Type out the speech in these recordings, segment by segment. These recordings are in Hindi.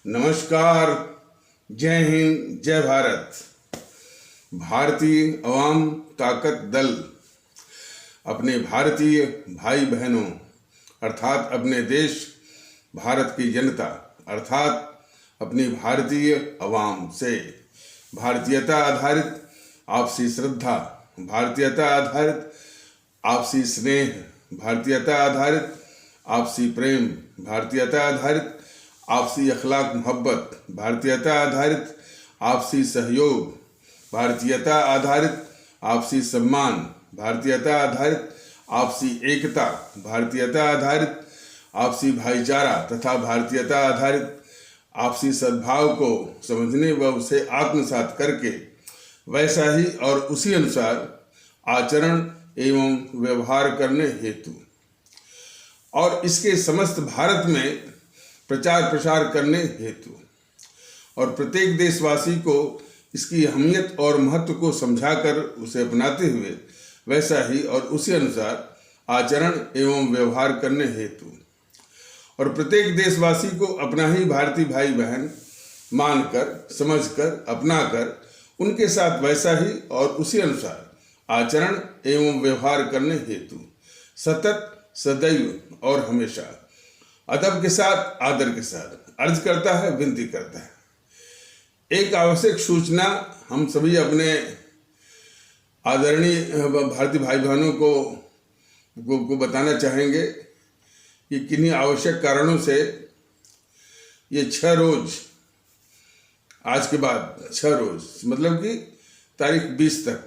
नमस्कार। जय हिंद, जय भारत। भारतीय अवाम ताकत दल अपने भारतीय भाई बहनों अर्थात अपने देश भारत की जनता अर्थात अपनी भारतीय अवाम से भारतीयता आधारित आपसी श्रद्धा, भारतीयता आधारित आपसी स्नेह, भारतीयता आधारित आपसी प्रेम, भारतीयता आधारित आपसी अखलाक मोहब्बत, भारतीयता आधारित आपसी सहयोग, भारतीयता आधारित आपसी सम्मान, भारतीयता आधारित आपसी एकता, भारतीयता आधारित आपसी भाईचारा तथा भारतीयता आधारित आपसी सद्भाव को समझने व उसे आत्मसात करके वैसा ही और उसी अनुसार आचरण एवं व्यवहार करने हेतु और इसके समस्त भारत में प्रचार प्रसार करने हेतु और प्रत्येक देशवासी को इसकी अहमियत और महत्व को समझाकर उसे अपनाते हुए वैसा ही और उसी अनुसार आचरण एवं व्यवहार करने हेतु और प्रत्येक देशवासी को अपना ही भारतीय भाई बहन मानकर, समझकर, अपनाकर उनके साथ वैसा ही और उसी अनुसार आचरण एवं व्यवहार करने हेतु सतत, सदैव और हमेशा अदब के साथ, आदर के साथ अर्ज करता है, विनती करता है। एक आवश्यक सूचना हम सभी अपने आदरणीय भारतीय भाई बहनों को बताना चाहेंगे कि किन्हीं आवश्यक कारणों से ये 6 रोज आज के बाद 6 रोज मतलब कि तारीख 20 तक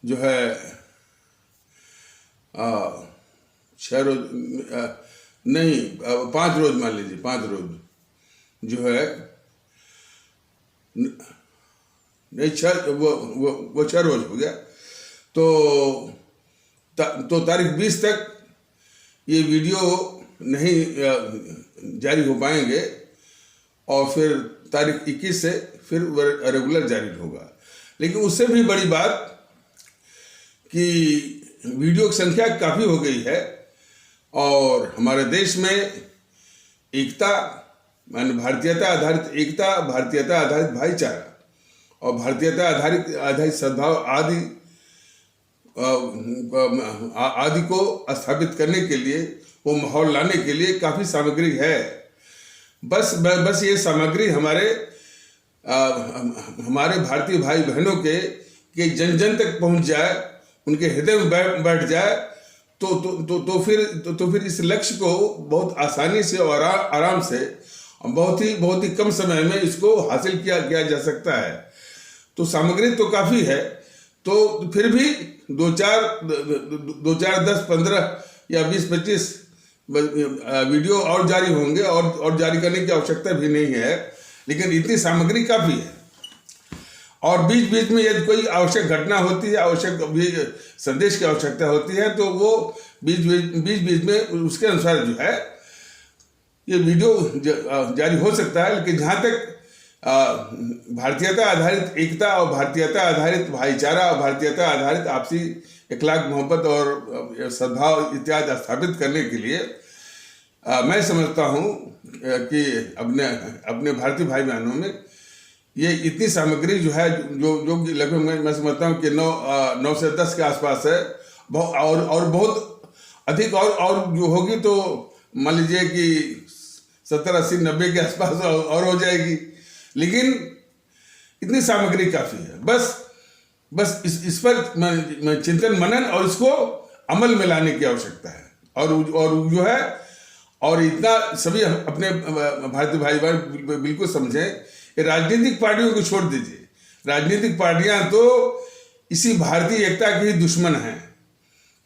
जो है 6 रोज नहीं 5 रोज मान लीजिए, 5 रोज जो है नहीं 6 वो 6 रोज हो गया तो तारीख 20 तक ये वीडियो नहीं जारी हो पाएंगे और फिर तारीख 21 से फिर रेगुलर जारी होगा। लेकिन उससे भी बड़ी बात कि वीडियो की संख्या काफ़ी हो गई है और हमारे देश में एकता माने भारतीयता आधारित एकता, भारतीयता आधारित भाईचारा और भारतीयता आधारित सद्भाव आदि को स्थापित करने के लिए, वो माहौल लाने के लिए काफ़ी सामग्री है। बस ये सामग्री हमारे भारतीय भाई बहनों के जन जन तक पहुंच जाए, उनके हृदय में बैठ जाए तो फिर इस लक्ष्य को बहुत आसानी से और आराम से बहुत ही कम समय में इसको हासिल किया जा सकता है। तो सामग्री तो काफ़ी है, तो फिर भी 2-4 10 15 या 20-25 वीडियो और जारी होंगे और जारी करने की आवश्यकता भी नहीं है, लेकिन इतनी सामग्री काफ़ी है। और बीच बीच में यदि कोई आवश्यक घटना होती है, आवश्यक भी संदेश की आवश्यकता होती है तो वो बीच बीच में उसके अनुसार जो है ये वीडियो जारी हो सकता है। लेकिन जहाँ तक भारतीयता आधारित एकता और भारतीयता आधारित भाईचारा और भारतीयता आधारित आपसी अखलाक मोहब्बत और सद्भाव इत्यादि स्थापित करने के लिए मैं समझता हूँ कि अपने भारतीय भाई बहनों में ये इतनी सामग्री जो है जो लगभग मैं समझता हूँ कि 9 से 10 के आसपास है और बहुत अधिक और जो होगी तो मान लीजिए कि 70, 80, 90 के आसपास और हो जाएगी। लेकिन इतनी सामग्री काफ़ी है। बस इस पर चिंतन मनन और इसको अमल में लाने की आवश्यकता है और जो है और इतना सभी अपने भारतीय भाई बहन बिल्कुल समझें। राजनीतिक पार्टियों को छोड़ दीजिए, राजनीतिक पार्टियां तो इसी भारतीय एकता की ही दुश्मन हैं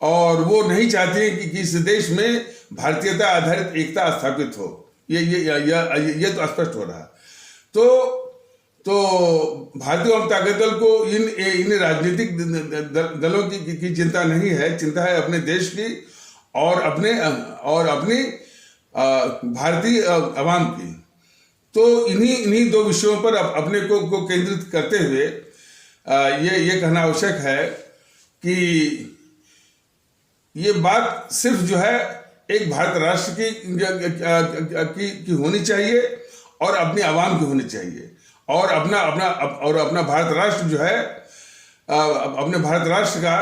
और वो नहीं चाहती कि इस देश में भारतीयता आधारित एकता स्थापित हो। ये तो स्पष्ट हो रहा। तो भारतीय जनता दल को इन राजनीतिक दलों की चिंता नहीं है, चिंता है अपने देश की और अपनी भारतीय अवाम की। तो इन्हीं 2 विषयों पर अपने को केंद्रित करते हुए ये कहना आवश्यक है कि ये बात सिर्फ जो है एक भारत राष्ट्र की होनी चाहिए और अपनी आवाम की होनी चाहिए। और अपना भारत राष्ट्र जो है, अपने भारत राष्ट्र का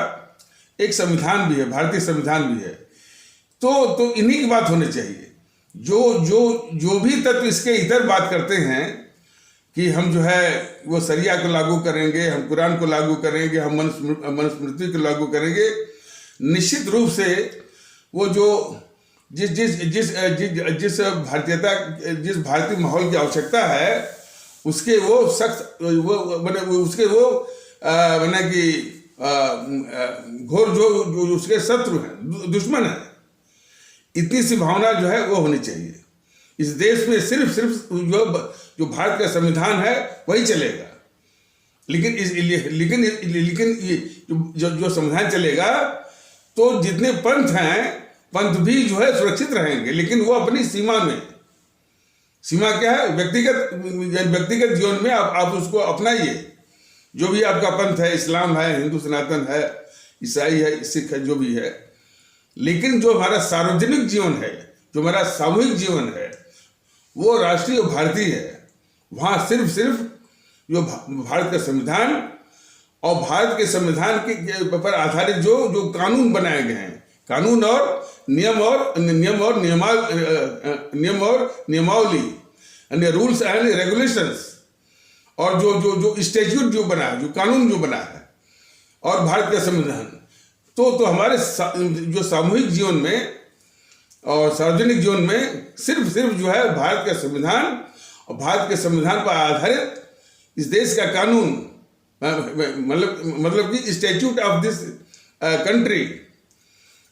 एक संविधान भी है, भारतीय संविधान भी है। तो इन्हीं की बात होनी चाहिए। जो भी तत्व इसके इधर बात करते हैं कि हम जो है वो शरिया को लागू करेंगे, हम कुरान को लागू करेंगे, हम मनुस्मृति को लागू करेंगे, निश्चित रूप से वो जो जिस भारतीय माहौल की आवश्यकता है उसके वो सख्त घोर जो उसके शत्रु हैं, दुश्मन है, इतनी सी भावना जो है वो होनी चाहिए। इस देश में सिर्फ जो भारत का संविधान है वही चलेगा। लेकिन ये जो संविधान चलेगा तो जितने पंथ हैं, पंथ भी जो है सुरक्षित रहेंगे, लेकिन वो अपनी सीमा में। सीमा क्या है? व्यक्तिगत जीवन में आप उसको अपनाइए। जो भी आपका पंथ है, इस्लाम है, हिंदू सनातन है, ईसाई है, सिख है, जो भी है, लेकिन जो हमारा सार्वजनिक जीवन है, जो हमारा सामूहिक जीवन है, वो राष्ट्रीय और भारतीय है। वहाँ सिर्फ जो भारत का संविधान और भारत के संविधान के पर आधारित जो कानून बनाए गए हैं, कानून और नियम और नियमावली, रूल्स एंड रेगुलेशंस, और जो स्टैट्यूट जो बना है, जो कानून जो बना है, और भारत का संविधान, तो हमारे जो सामूहिक जीवन में और सार्वजनिक जीवन में सिर्फ जो है भारत का संविधान और भारत के संविधान पर आधारित इस देश का कानून, मतलब कि स्टैट्यूट ऑफ दिस कंट्री,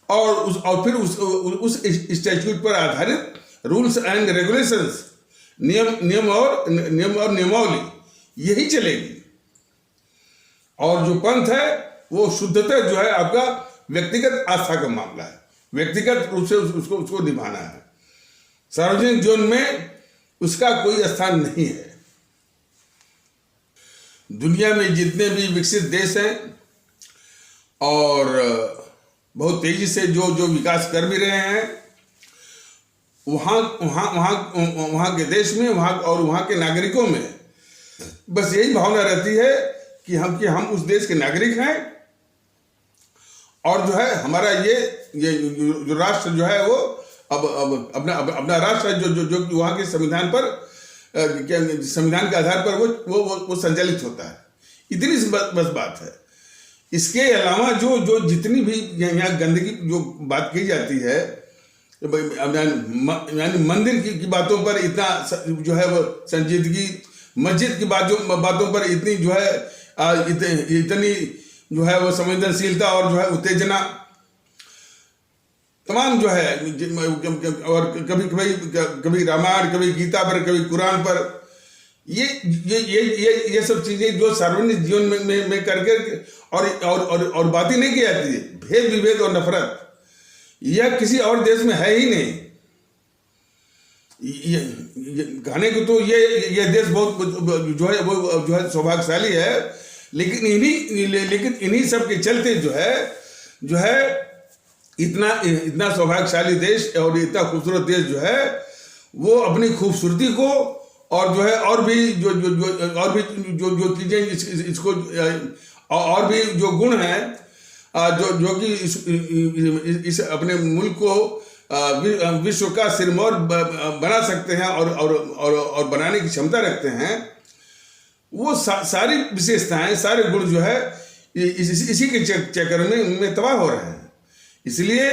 और फिर उस स्टैट्यूट पर आधारित रूल्स एंड रेगुलेशंस, नियम और नियमावली, यही चलेगी। और जो पंथ है वो शुद्धता जो है आपका व्यक्तिगत आस्था का मामला है, व्यक्तिगत रूप से उसको निभाना है। सार्वजनिक जीवन में उसका कोई स्थान नहीं है। दुनिया में जितने भी विकसित देश हैं और बहुत तेजी से जो विकास कर भी रहे हैं, वहाँ के देश में, वहाँ के नागरिकों में बस यही भावना रहती है कि हम उस देश के नागरिक हैं, और जो है हमारा ये जो राष्ट्र जो है वो अब अपना राष्ट्र है, जो वहाँ के संविधान पर, संविधान के आधार पर वो संचालित होता है। इतनी बस बात है। इसके अलावा जो जितनी भी यहाँ गंदगी जो बात की जाती है, यानी मंदिर की बातों पर इतना जो है वो संजीदगी, मस्जिद की बातों पर इतनी जो है इतनी जो है वो संवेदनशीलता और जो है उत्तेजना, तमाम जो है, और कभी रामायण, कभी गीता पर, कभी कुरान पर, ये सब चीजें जो सार्वजनिक जीवन में करके और बातें नहीं की जाती है। भेद विभेद और नफरत यह किसी और देश में है ही नहीं। कहने को तो ये देश बहुत जो है सौभाग्यशाली है, लेकिन इन्हीं सब के चलते जो है इतना सौभाग्यशाली देश और इतना खूबसूरत देश जो है वो अपनी खूबसूरती को और जो है और भी जो चीजें इसको और भी जो गुण हैं जो कि इस अपने मुल्क को विश्व का सिरमौर बना सकते हैं और बनाने की क्षमता रखते हैं, वो सारी विशेषताएं, सारे गुण जो है इसी के चक्कर में उनमें तबाह हो रहे हैं। इसलिए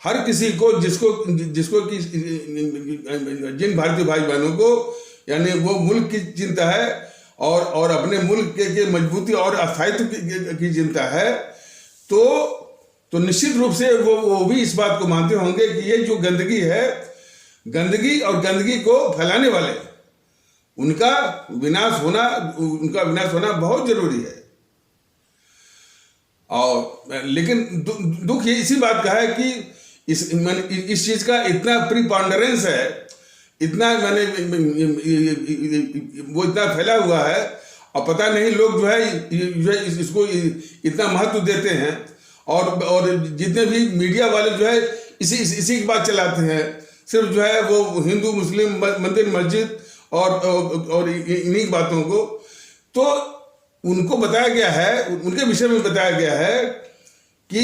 हर किसी को जिसको कि जिन भारतीय भाई बहनों को यानी वो मुल्क की चिंता है और अपने मुल्क के मजबूती और अस्थायित्व की चिंता है, तो निश्चित रूप से वो भी इस बात को मानते होंगे कि ये जो गंदगी है, गंदगी और गंदगी को फैलाने वाले उनका विनाश होना बहुत जरूरी है। और लेकिन दुख ये इसी बात का है कि इस चीज का इतना प्रीपॉन्डरेंस है, इतना वो इतना फैला हुआ है, और पता नहीं लोग जो है इसको इतना महत्व देते हैं, और जितने भी मीडिया वाले जो है इसी की बात चलाते हैं। सिर्फ जो है वो हिंदू मुस्लिम मंदिर मस्जिद और इन्हीं बातों को, तो उनको बताया गया है, उनके विषय में बताया गया है कि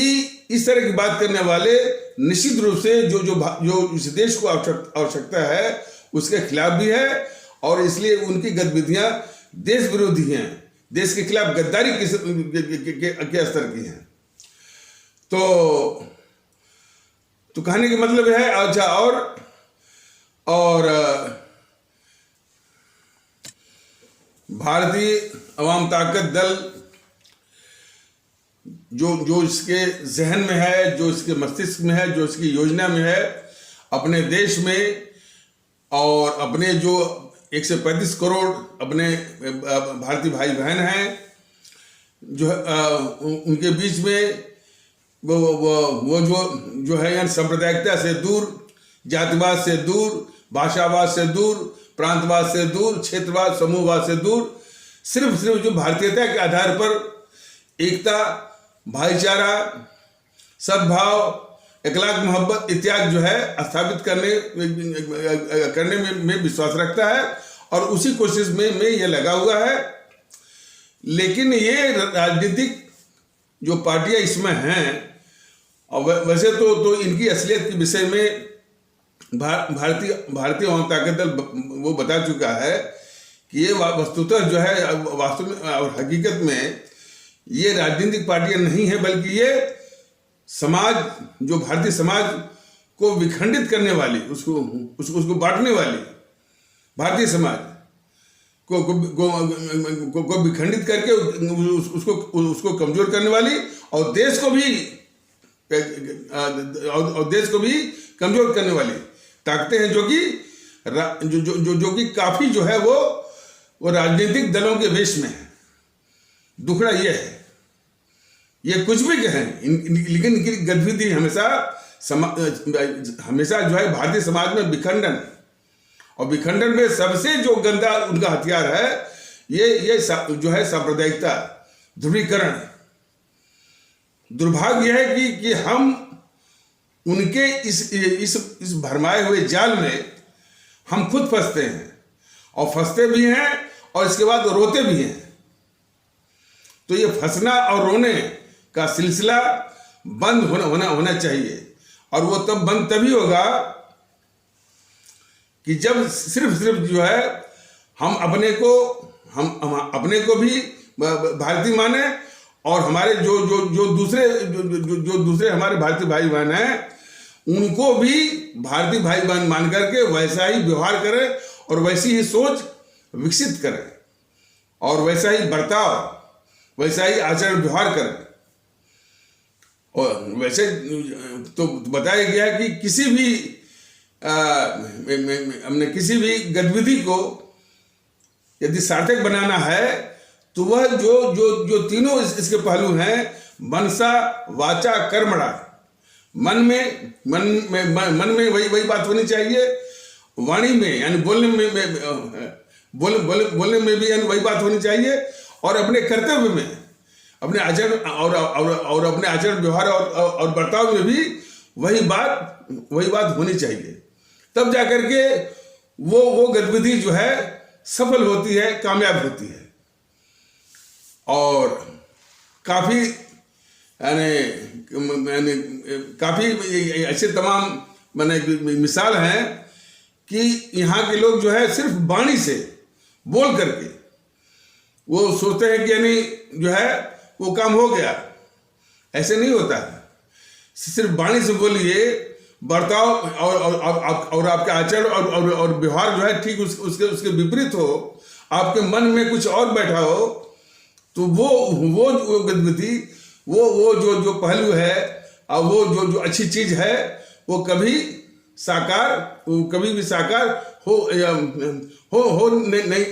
इस तरह की बात करने वाले निश्चित रूप से जो इस देश को आवश्यकता है उसके खिलाफ भी है, और इसलिए उनकी गतिविधियां देश विरोधी हैं, देश के खिलाफ गद्दारी के स्तर की हैं। तो कहने का मतलब है। अच्छा, और भारतीय अवाम ताकत दल जो इसके जहन में है, जो इसके मस्तिष्क में है, जो इसकी योजना में है, अपने देश में और अपने जो 135 करोड़ अपने भारतीय भाई बहन हैं, जो उनके बीच में वो जो है यानी सांप्रदायिकता से दूर, जातिवाद से दूर, भाषावाद से दूर, प्रांतवाद से दूर, क्षेत्रवाद समूहवाद से दूर, सिर्फ जो भारतीयता के आधार पर एकता, भाईचारा, सद्भाव, इखलाक, मोहब्बत इत्यादि जो है स्थापित करने में विश्वास रखता है, और उसी कोशिश में ये लगा हुआ है। लेकिन ये राजनीतिक जो पार्टियां इसमें हैं, और वैसे तो इनकी असलियत के विषय में भारतीय अवाम ताकत दल वो बता चुका है कि ये वस्तुतः जो है वास्तव में और हकीकत में ये राजनीतिक पार्टियां नहीं है, बल्कि ये समाज, जो भारतीय समाज को विखंडित करने वाली, उसको बांटने वाली, भारतीय समाज को विखंडित करके उसको कमजोर करने वाली, और देश को भी कमजोर करने वाली ताकतें हैं, जो कि काफी जो है वो राजनीतिक दलों के वेश में है। दुखड़ा ये है, ये कुछ भी कहें, लेकिन इनकी गतिविधि हमेशा जो है भारतीय समाज में विखंडन, और विखंडन में सबसे जो गंदा उनका हथियार है ये जो है सांप्रदायिकता, ध्रुवीकरण। दुर्भाग्य है कि हम उनके इस भरमाए हुए जाल में हम खुद फंसते हैं, और फंसते भी हैं, और इसके बाद रोते भी हैं। तो ये फंसना और रोने का सिलसिला बंद होना चाहिए, और वो तब बंद तभी होगा कि जब सिर्फ जो है हम अपने को भी भारतीय माने, और हमारे जो दूसरे हमारे भारतीय भाई बहन हैं उनको भी भारतीय भाई बहन मान करके वैसा ही व्यवहार करें, और वैसी ही सोच विकसित करें, और वैसा ही बर्ताव, वैसा ही आचरण व्यवहार करें। और वैसे तो बताया गया है कि हमने किसी भी गतिविधि को यदि सार्थक बनाना है तो वह जो तीनों इसके पहलू हैं, मनसा, वाचा, कर्मणा, मन में वही बात होनी चाहिए, वाणी में यानी बोलने में भी यानी वही बात होनी चाहिए, और अपने कर्तव्य में, अपने आचरण और अपने आचरण व्यवहार और बर्ताव में भी वही बात होनी चाहिए। तब जाकर के वो गतिविधि जो है सफल होती है, कामयाब होती है। और काफी ऐसे तमाम मिसाल हैं कि यहाँ के लोग जो है सिर्फ वाणी से बोल करके वो सोचते हैं कि यानी जो है वो काम हो गया। ऐसे नहीं होता है। सिर्फ वाणी से बोलिए, बर्ताव और आपका आचरण और व्यवहार जो है ठीक उसके विपरीत हो, आपके मन में कुछ और बैठा हो, तो वो गतिविधि, वो जो पहलू है, और वो जो अच्छी चीज है, वो कभी भी साकार हो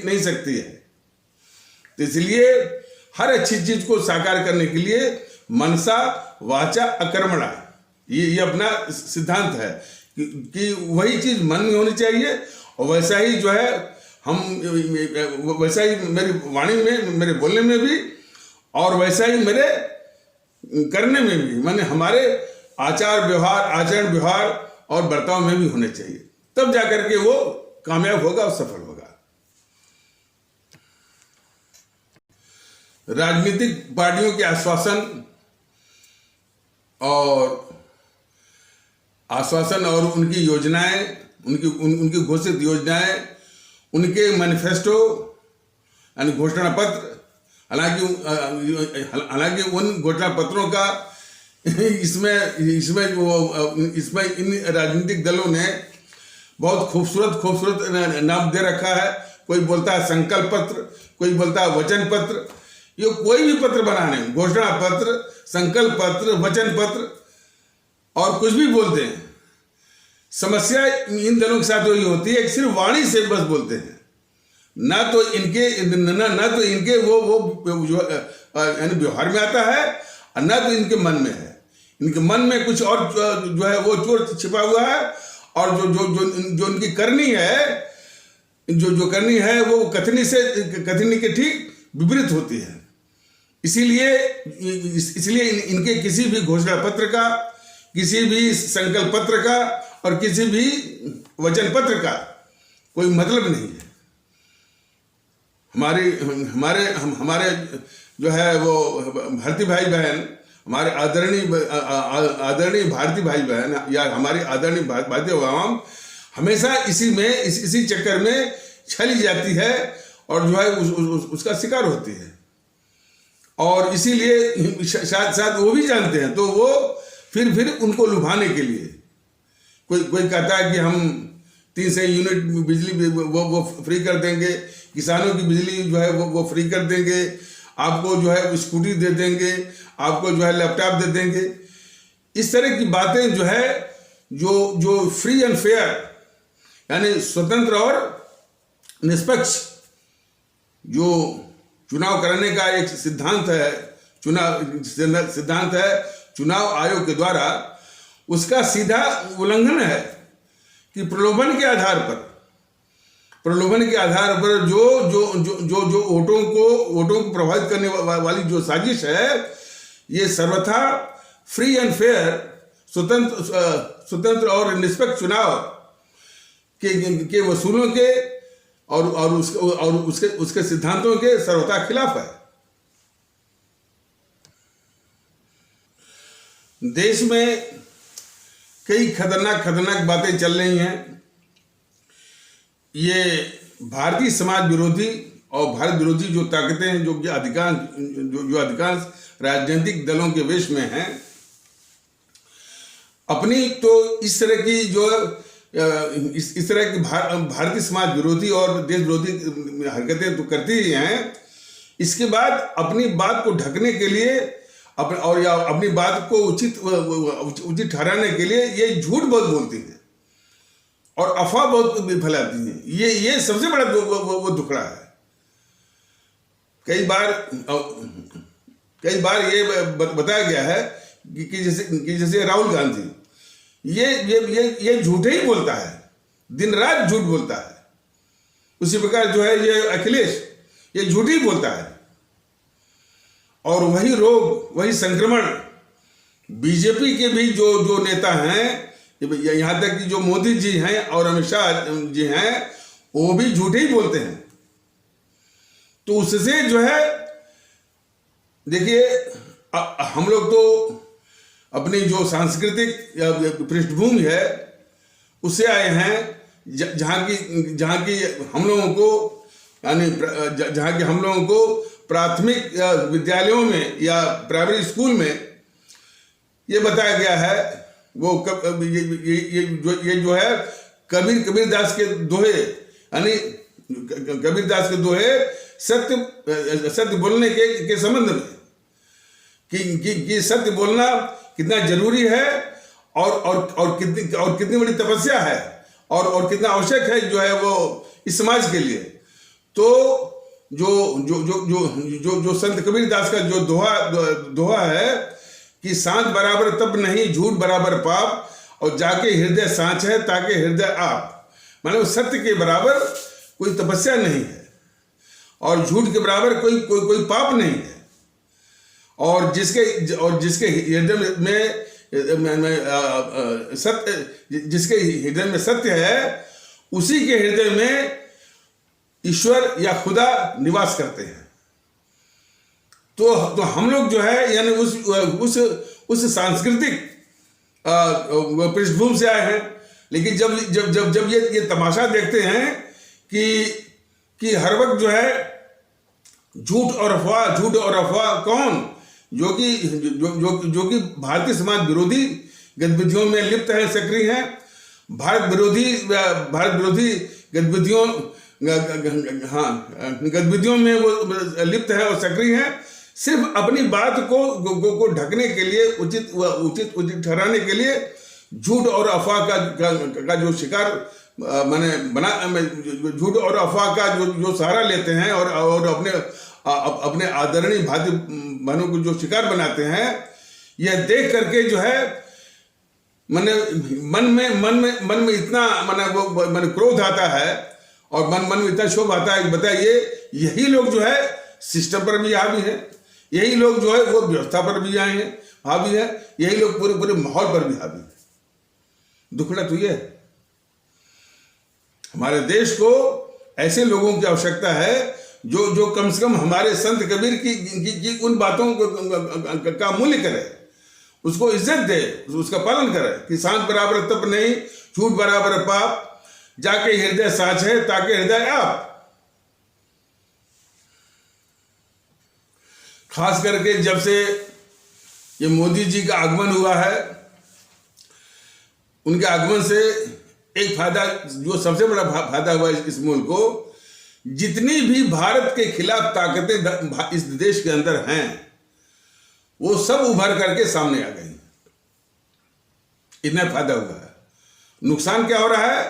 नहीं सकती है। तो इसलिए हर अच्छी चीज को साकार करने के लिए मनसा, वाचा, अकर्मणा, ये अपना सिद्धांत है कि वही चीज मन में होनी चाहिए, और वैसा ही जो है वैसा ही मेरी वाणी में, मेरे बोलने में भी, और वैसा ही मेरे करने में भी, माने हमारे आचार व्यवहार, आचरण व्यवहार और बर्ताव में भी होने चाहिए, तब जाकर के वो कामयाब होगा और सफल होगा। राजनीतिक पार्टियों के आश्वासन और उनकी योजनाएं, उनकी घोषित योजनाएं, उनके मैनिफेस्टो यानी घोषणा पत्र, हालांकि उन घोषणा पत्रों का इसमें इन राजनीतिक दलों ने बहुत खूबसूरत नाम दे रखा है। कोई बोलता है संकल्प पत्र, कोई बोलता है वचन पत्र। ये कोई भी पत्र बनाने, घोषणा पत्र, संकल्प पत्र, वचन पत्र और कुछ भी बोलते हैं, समस्या इन दलों के साथ वही होती है कि सिर्फ वाणी से बस बोलते हैं, ना तो इनके वो जो यानी व्यवहार में आता है और ना तो इनके मन में है। इनके मन में कुछ और जो है वो चोर छिपा हुआ है, और जो इनकी करनी है, जो करनी है वो कथनी के ठीक विपरीत होती है। इसलिए इनके किसी भी घोषणा पत्र का, किसी भी संकल्प पत्र का और किसी भी वचन पत्र का कोई मतलब नहीं है। हमारे जो है वो भारतीय भाई बहन, हमारे आदरणीय भारतीय भाई बहन या हमारी आदरणीय भारतीय आवाम हमेशा इसी चक्कर में छली जाती है और जो है उसका शिकार होती है। और इसीलिए शायद वो भी जानते हैं, तो वो फिर उनको लुभाने के लिए कोई कहता है कि हम 300 यूनिट बिजली वो फ्री कर देंगे, किसानों की बिजली जो है वो फ्री कर देंगे, आपको जो है स्कूटी दे देंगे, आपको जो है लैपटॉप दे देंगे। इस तरह की बातें जो है जो फ्री एंड फेयर यानी स्वतंत्र और निष्पक्ष जो चुनाव कराने का एक सिद्धांत है चुनाव आयोग के द्वारा, उसका सीधा उल्लंघन है कि प्रलोभन के आधार पर जो वोटों को प्रभावित करने वाली जो साजिश है, ये सर्वथा फ्री एंड फेयर स्वतंत्र और निष्पक्ष चुनाव के वसूलों के और उसके सिद्धांतों के सर्वथा खिलाफ है। देश में कई खतरनाक बातें चल रही हैं। ये भारतीय समाज विरोधी और भारत विरोधी जो ताकतें हैं, जो अधिकांश राजनीतिक दलों के वेश में हैं, अपनी तो इस तरह की इस तरह की भारतीय समाज विरोधी और देश विरोधी हरकतें तो करती ही हैं। इसके बाद अपनी बात को ढकने के लिए अपनी बात को उचित ठहराने के लिए ये झूठ बहुत बोलती हैं और अफवाह बहुत फैलाती हैं। ये सबसे बड़ा वो दुखड़ा है। कई बार ये बताया गया है कि जैसे राहुल गांधी ये झूठे ही बोलता है, दिन रात झूठ बोलता है। उसी प्रकार जो है ये अखिलेश ये झूठ ही बोलता है। और वही रोग, वही संक्रमण बीजेपी के भी जो नेता हैं, यहाँ तक कि जो मोदी जी हैं और अमित शाह जी हैं, वो भी झूठे ही बोलते हैं। तो उससे जो है देखिए, हम लोग तो अपनी जो सांस्कृतिक पृष्ठभूमि है उससे आए हैं, जहाँ की हम लोगों को प्राथमिक विद्यालयों में या प्राइमरी स्कूल में ये बताया गया है, वो ये जो है कबीर दास के दोहे, यानी कबीर दास के दोहे सत्य बोलने के संबंध में कि सत्य बोलना कितना जरूरी है और कितनी बड़ी तपस्या है और कितना आवश्यक है जो है वो इस समाज के लिए। तो जो संत कबीर दास का जो दोहा है कि सांच बराबर तप नहीं, झूठ बराबर पाप, और जाके हृदय सांच है ताके हृदय आप। मतलब सत्य के बराबर कोई तपस्या नहीं है और झूठ के बराबर कोई पाप नहीं है। और जिसके हृदय में सत्य, जिसके हृदय में सत्य है, उसी के हृदय में ईश्वर या खुदा निवास करते हैं। तो हम लोग जो है यानी उस सांस्कृतिक पृष्ठभूमि से आए हैं। लेकिन जब जब जब जब ये तमाशा देखते हैं कि हर वक्त जो है झूठ और अफवाह कौन, जो कि भारतीय समाज विरोधी गतिविधियों में लिप्त है, सक्रिय हैं, भारत विरोधी गतिविधियों में वो लिप्त है और सक्रिय हैं, सिर्फ अपनी बात को ढकने के लिए, उचित ठहराने के लिए झूठ और अफवाह का जो शिकार झूठ और अफवाह का जो सहारा लेते हैं और अपने आदरणीय भाई बहनों को जो शिकार बनाते हैं। यह देख करके जो है मन में इतना क्रोध आता है और मन में इतना क्षोभ आता है कि बताइए, यही लोग जो है सिस्टम पर भी हावी है, यही लोग जो है वो व्यवस्था पर भी हावी है, यही लोग पूरे माहौल पर भी हावी है। दुखड़ा तो ये है, हमारे देश को ऐसे लोगों की आवश्यकता है जो कम से कम हमारे संत कबीर की उन बातों का मूल्य करे, उसको इज्जत दे, उसका पालन करे कि सांख बराबर तप नहीं, झूठ बराबर पाप, जाके हृदय साच है ताके हृदय आप। खास करके जब से ये मोदी जी का आगमन हुआ है, उनके आगमन से एक फायदा, जो सबसे बड़ा फायदा हुआ इस मुल्क को, जितनी भी भारत के खिलाफ ताकतें इस देश के अंदर हैं वो सब उभर करके सामने आ गई। इतना फायदा हुआ है। नुकसान क्या हो रहा है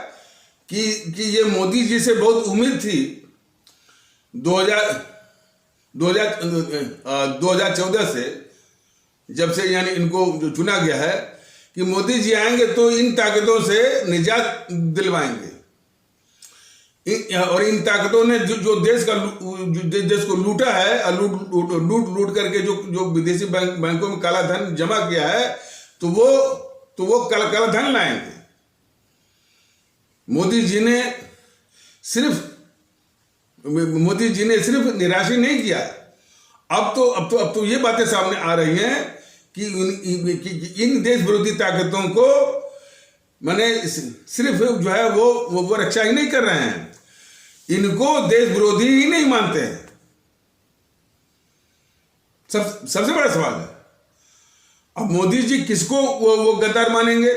कि ये मोदी जी से बहुत उम्मीद थी 2014 से, जब से यानी इनको जो चुना गया है कि मोदी जी आएंगे तो इन ताकतों से निजात दिलवाएंगे, और इन ताकतों ने जो देश को लूटा है, लूट करके जो विदेशी बैंकों में काला धन जमा किया है, तो वो काला धन लाएंगे। मोदी जी ने सिर्फ निराश नहीं किया, अब तो ये बातें सामने आ रही हैं कि इन देश विरोधी ताकतों को सिर्फ जो है वो रक्षा ही नहीं कर रहे हैं, इनको देश विरोधी ही नहीं मानते हैं। सबसे बड़ा सवाल है, अब मोदी जी किसको वो गद्दार मानेंगे?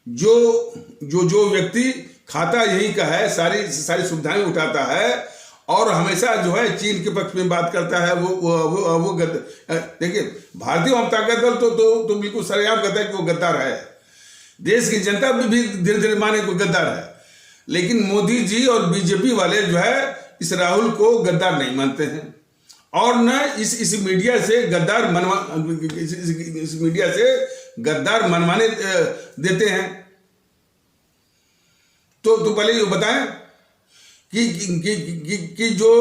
जो व्यक्ति खाता यही का है, सारी सुविधाएं उठाता है और हमेशा जो है चीन के पक्ष में बात करता है, वो देखिए, भारतीय जनता दल तो बिल्कुल सरेआम कहता है कि वो गद्दार है। देश की जनता भी धीरे धीरे माने को गद्दार है, लेकिन मोदी जी और बीजेपी वाले जो है इस राहुल को गद्दार नहीं मानते हैं, और न इस मीडिया से गद्दार मनवाने देते हैं। तो पहले ये बताएं कि जो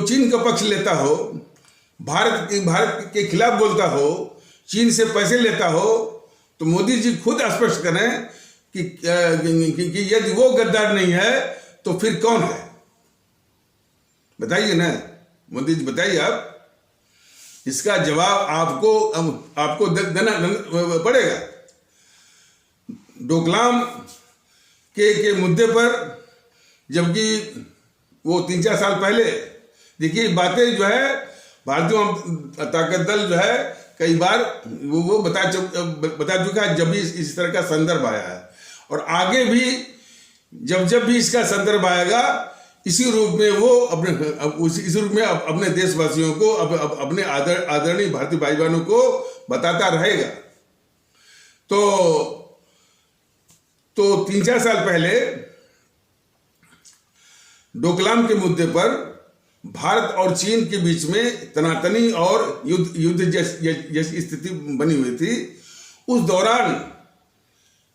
चीन का पक्ष लेता हो, भारत के खिलाफ बोलता हो, चीन से पैसे लेता हो, तो मोदी जी खुद स्पष्ट करें कि यदि वो गद्दार नहीं है तो फिर कौन है? बताइए ना मोदी जी, बताइए आप। इसका जवाब आपको देना पड़ेगा। डोकलाम के मुद्दे पर, जबकि वो 3-4 साल पहले, देखिए बातें जो है भारतीय ताकत दल जो है कई बार वो बता चुका है, जब भी इस तरह का संदर्भ आया है, और आगे भी जब भी इसका संदर्भ आएगा, इसी रूप में वो इसी रूप में अपने देशवासियों को, अपने आदरणीय भारतीय भाई बहनों को बताता रहेगा। तो 3-4 साल पहले डोकलाम के मुद्दे पर भारत और चीन के बीच में तनातनी और युद्ध जैसी स्थिति बनी हुई थी। उस दौरान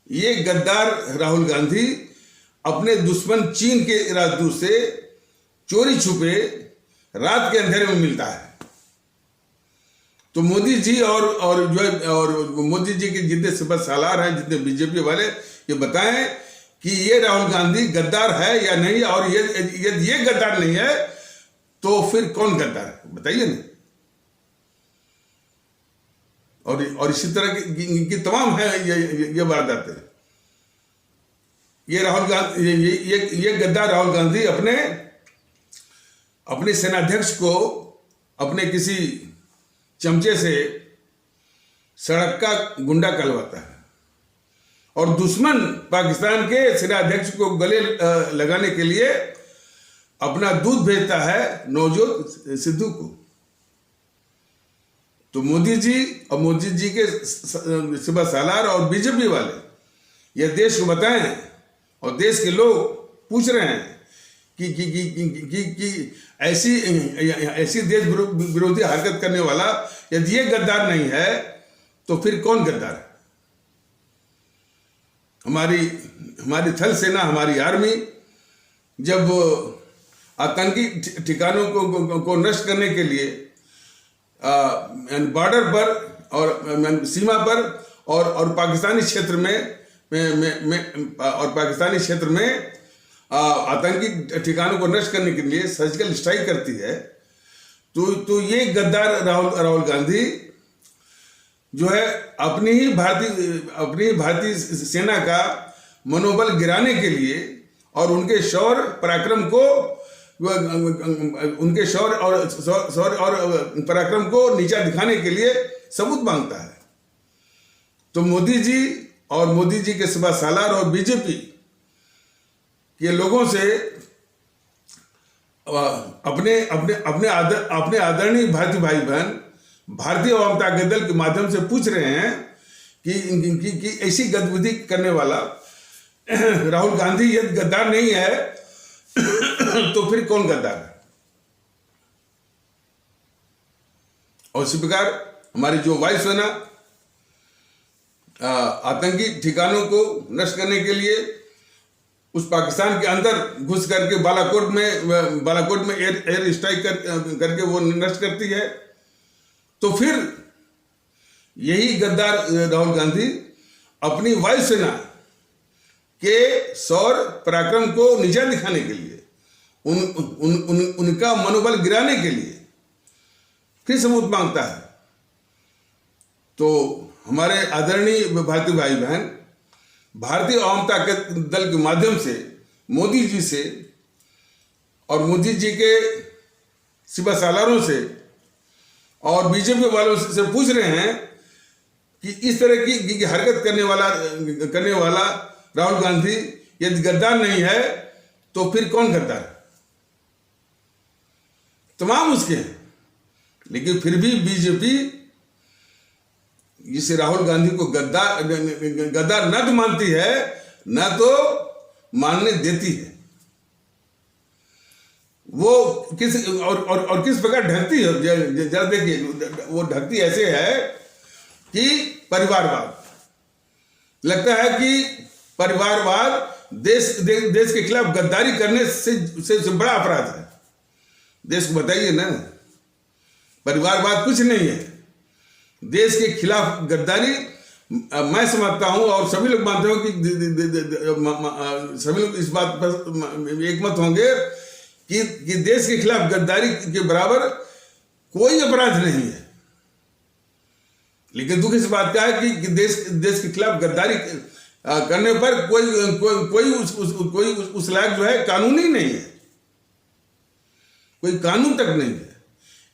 ये गद्दार राहुल गांधी अपने दुश्मन चीन के राजदूत से चोरी छुपे रात के अंधेरे में मिलता है, तो मोदी जी और जो है और मोदी जी के जितने सिपह सालार हैं, जितने बीजेपी वाले, ये बताएं कि ये राहुल गांधी गद्दार है या नहीं, और ये गद्दार नहीं है तो फिर कौन गद्दार है, बताइए ना। और इसी तरह की तमाम है ये वारदातें। ये राहुल गांधी, ये गद्दार राहुल गांधी अपने सेनाध्यक्ष को अपने किसी चमचे से सड़क का गुंडा कहलवाता है, और दुश्मन पाकिस्तान के सेनाध्यक्ष को गले लगाने के लिए अपना दूध भेजता है नवजोत सिद्धू को। तो मोदी जी और मोदी जी के सिपह सालार और बीजेपी वाले यह देश को बताएं, और देश के लोग पूछ रहे हैं कि ऐसी देश विरोधी हरकत करने वाला यदि ये गद्दार नहीं है तो फिर कौन गद्दार है। हमारी थल सेना, हमारी आर्मी जब आतंकी ठिकानों को नष्ट करने के लिए बॉर्डर पर और सीमा पर और पाकिस्तानी क्षेत्र में आतंकी ठिकानों को नष्ट करने के लिए सर्जिकल स्ट्राइक करती है, तो ये गद्दार राहुल गांधी जो है अपनी भारतीय सेना का मनोबल गिराने के लिए और उनके शौर्य पराक्रम को पराक्रम को नीचा दिखाने के लिए सबूत मांगता है। तो मोदी जी और मोदी जी के सिपह सालार और बीजेपी के लोगों से अपने आदरणीय भारतीय भाई बहन भारतीय अवाम ताकत दल के माध्यम से पूछ रहे हैं कि ऐसी गतिविधि करने वाला राहुल गांधी यदि गद्दार नहीं है तो फिर कौन गद्दार है। और इसी प्रकार हमारी जो वायुसेना आतंकी ठिकानों को नष्ट करने के लिए उस पाकिस्तान के अंदर घुस करके बालाकोट में एयर स्ट्राइक करके वो नष्ट करती है, तो फिर यही गद्दार राहुल गांधी अपनी वायुसेना के शौर्य पराक्रम को नीचा दिखाने के लिए उनका मनोबल गिराने के लिए फिर सबूत मांगता है। तो हमारे आदरणीय भारतीय भाई बहन भारतीय अवाम ताकत दल के माध्यम से मोदी जी से और मोदी जी के सिपह सालारों से और बीजेपी वालों से पूछ रहे हैं कि इस तरह की हरकत करने वाला राहुल गांधी यदि गद्दार नहीं है तो फिर कौन गद्दार है। तमाम उसके हैं, लेकिन फिर भी बीजेपी इस राहुल गांधी को गद्दार न तो मानती है न तो मानने देती है। वो किस प्रकार ढकती है जरा देखिए, वो ढकती ऐसे है कि परिवारवाद, लगता है कि परिवारवाद देश के खिलाफ गद्दारी करने से बड़ा अपराध है। देश को बताइए ना, परिवारवाद कुछ नहीं है। देश के खिलाफ गद्दारी मैं समझता हूं और सभी लोग मानते हो कि सभी लोग इस बात पर एकमत होंगे कि देश के खिलाफ गद्दारी के बराबर कोई अपराध नहीं है। लेकिन दुख इस बात का है कि देश के खिलाफ गद्दारी करने पर कोई उस लायक जो है कानूनी नहीं है, कोई कानून तक नहीं है।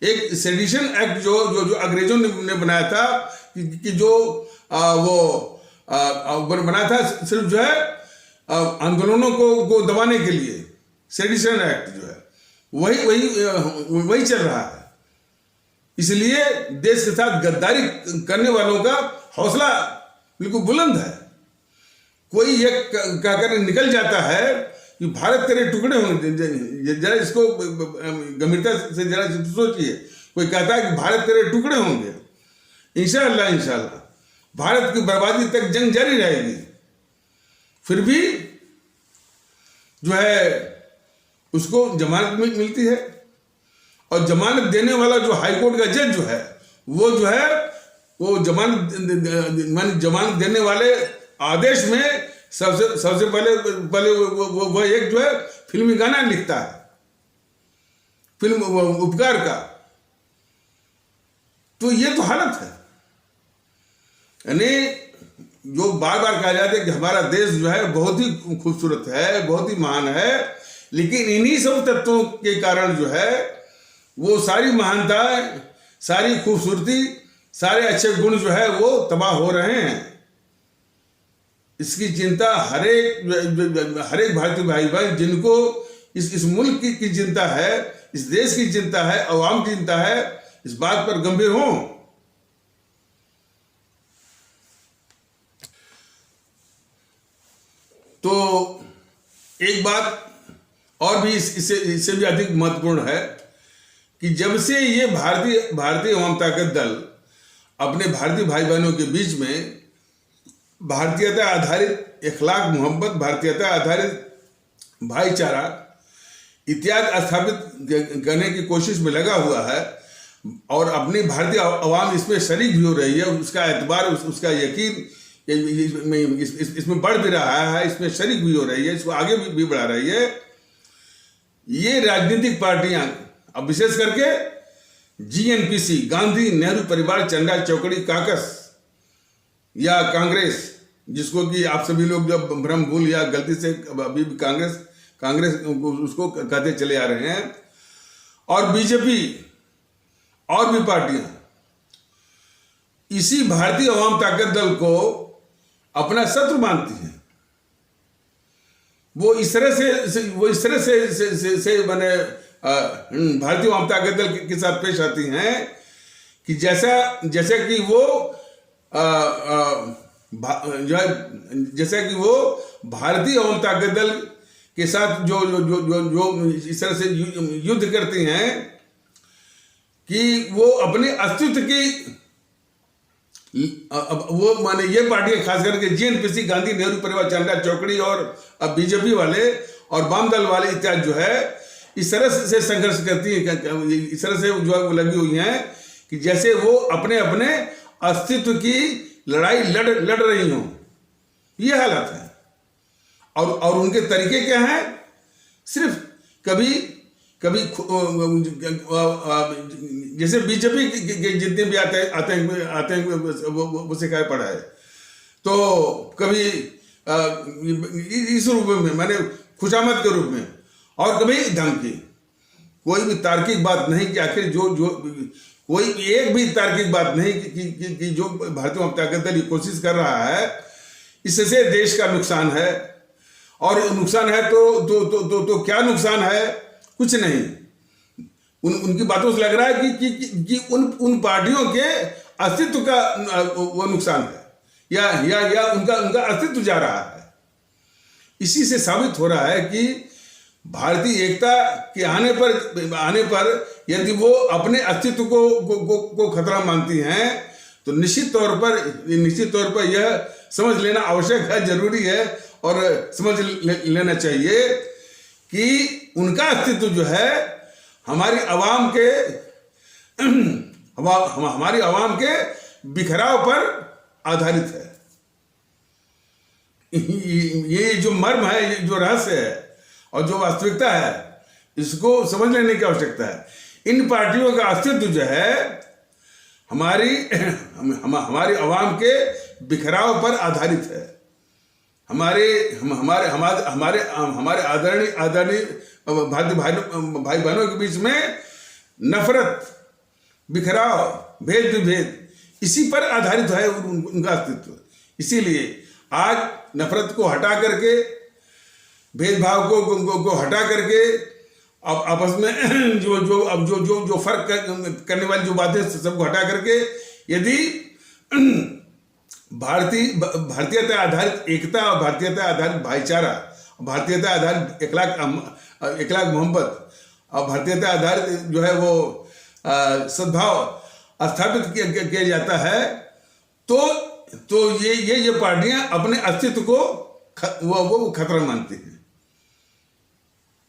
एक सेडिशन एक्ट जो अंग्रेजों ने बनाया था कि जो वो बनाया था सिर्फ जो है आंदोलनों को दबाने के लिए, सेडिशन एक्ट जो है वही चल रहा है। इसलिए देश के साथ गद्दारी करने वालों का हौसला बिल्कुल बुलंद है। कोई ये कहकर निकल जाता है कि भारत तेरे टुकड़े होंगे, जरा इसको गंभीरता से जरा सोचिए। कोई कहता है कि भारत तेरे टुकड़े होंगे, इंशाअल्लाह भारत की बर्बादी तक जंग जारी रहेगी। फिर भी जो है उसको जमानत मिलती है, और जमानत देने वाला जो हाईकोर्ट का जज जो है वो जो है वो जमानत देने वाले आदेश में सबसे पहले वो एक जो है फिल्मी गाना लिखता है, फिल्म उपकार का। तो ये तो हालत है। यानी जो बार बार कहा जाता है कि हमारा देश जो है बहुत ही खूबसूरत है, बहुत ही महान है, लेकिन इन्हीं सब तत्वों के कारण जो है वो सारी महानता, सारी खूबसूरती, सारे अच्छे गुण जो है वो तबाह हो रहे हैं। इसकी चिंता हर एक भारतीय भाई बहन जिनको इस मुल्क की चिंता है, इस देश की चिंता है, अवाम की चिंता है, इस बात पर गंभीर हों। तो एक बात और भी इससे भी अधिक महत्वपूर्ण है कि जब से ये भारतीय अवाम ताकत दल अपने भारतीय भाई बहनों के बीच में भारतीयता आधारित अखलाक मोहब्बत, भारतीयता आधारित भाईचारा इत्यादि स्थापित करने की कोशिश में लगा हुआ है और अपनी भारतीय अवाम इसमें शरीक भी हो रही है, उसका एतबार, उसका यकीन इसमें बढ़ भी रहा है, इसमें शरीक भी हो रही है, इसको आगे भी बढ़ा रही है। ये राजनीतिक पार्टियां, अब विशेष करके जीएनपीसी, गांधी नेहरू परिवार चंदा चौकड़ी काकस या कांग्रेस, जिसको कि आप सभी लोग जब भ्रम भूल या गलती से अभी भी कांग्रेस उसको कहते चले आ रहे हैं, और बीजेपी और भी पार्टियां इसी भारतीय अवाम ताकत दल को अपना शत्रु मानती हैं। वो इस तरह से बने भारतीय अवाम ताकत दल के साथ पेश आती हैं कि जैसा कि वो जैसा कि वो भारतीय अवाम ताकत दल के साथ जो इस तरह से युद्ध करती हैं कि वो अपने अस्तित्व की, वो माने ये पार्टियां खास करके जीएनपीसी, गांधी नेहरू परिवार चंदा चौकड़ी और अब बीजेपी वाले और वाम दल वाले इत्यादि जो है इस तरह से संघर्ष करती है, इस तरह से जो है वो लगी हुई हैं कि जैसे वो अपने अपने अस्तित्व की लड़ाई लड़ रही हों। ये हालत है। और उनके तरीके क्या हैं? सिर्फ कभी जैसे बीजेपी के जितने भी आते हैं वो सिखाया पड़ा है, तो कभी इस रूप में, माने खुशामद के रूप में, और कभी धमकी। कोई भी तार्किक बात नहीं कि आखिर कोई एक भी तार्किक बात नहीं कि जो भारतीय अवाम ताकत दल कोशिश कर रहा है, इससे देश का नुकसान है। और नुकसान है तो क्या नुकसान है? कुछ नहीं। उनकी बातों से लग रहा है कि उन पार्टियों के अस्तित्व का वो नुकसान है या उनका अस्तित्व जा रहा है। इसी से साबित हो रहा है कि भारतीय एकता के आने पर यदि वो अपने अस्तित्व को खतरा मानती हैं तो निश्चित तौर पर यह समझ लेना आवश्यक है, जरूरी है और समझ लेना चाहिए कि उनका अस्तित्व जो है हमारी आवाम के बिखराव पर आधारित है। ये जो मर्म है, ये जो रहस्य है और जो वास्तविकता है, इसको समझ लेने की आवश्यकता है। इन पार्टियों का अस्तित्व जो है हमारी आवाम के बिखराव पर आधारित है। हमारे आदरणीय भारतीय भाई बहनों के बीच में नफरत, बिखराव, भेद विभेद, इसी पर आधारित है उनका अस्तित्व। इसीलिए आज नफरत को हटा करके, भेदभाव को हटा करके, अब आपस में जो फर्क करने वाली जो बातें सबको हटा करके, यदि भारतीयता आधारित एकता, भारतीयता आधारित भाईचारा, भारतीयता आधारित इखलाक मोहब्बत और भारतीयता आधारित जो है वो सद्भाव स्थापित किया जाता है, तो ये पार्टियां अपने अस्तित्व को वो खतरा मानती हैं।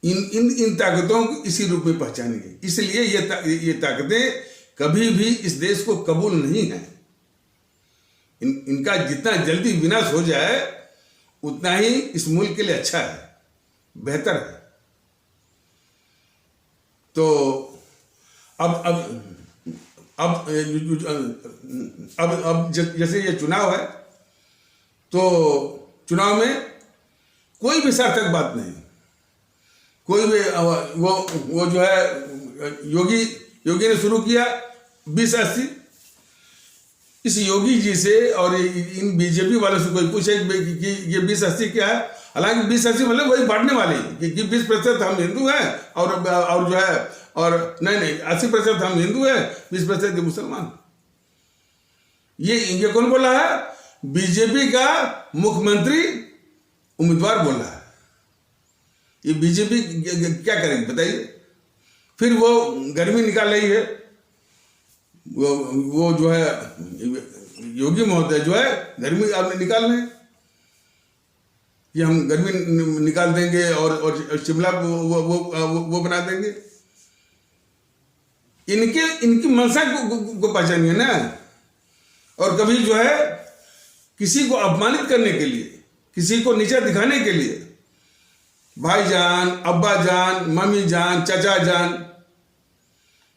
इन ताकतों को इसी रूप में पहचानी गई। इसलिए ये ताकतें कभी भी इस देश को कबूल नहीं है। इनका जितना जल्दी विनाश हो जाए उतना ही इस मुल्क के लिए अच्छा है, बेहतर है। तो अब जैसे ये चुनाव है, तो चुनाव में कोई भी सार्थक बात नहीं, कोई भी वो जो है योगी ने शुरू किया 2080। इस योगी जी से और इन बीजेपी वालों से कोई पूछे कि ये 2080 क्या है, हालांकि 2080 मतलब वही बांटने वाले कि 20% हम हिंदू हैं और जो है और नहीं 80% हम हिंदू हैं, 20% मुसलमान। ये कौन बोला है? बीजेपी का मुख्यमंत्री उम्मीदवार बोला है। ये बीजेपी क्या करेगी बताइए? फिर वो गर्मी निकाल रही है, वो जो है योगी महोदय जो है गर्मी आपने निकाल रहे हैं कि हम गर्मी निकाल देंगे और शिमला वो बना देंगे। इनकी मंशा को पहचानिए ना। और कभी जो है किसी को अपमानित करने के लिए, किसी को नीचा दिखाने के लिए भाईजान, अब्बा जान, मम्मी जान, चाचा जान,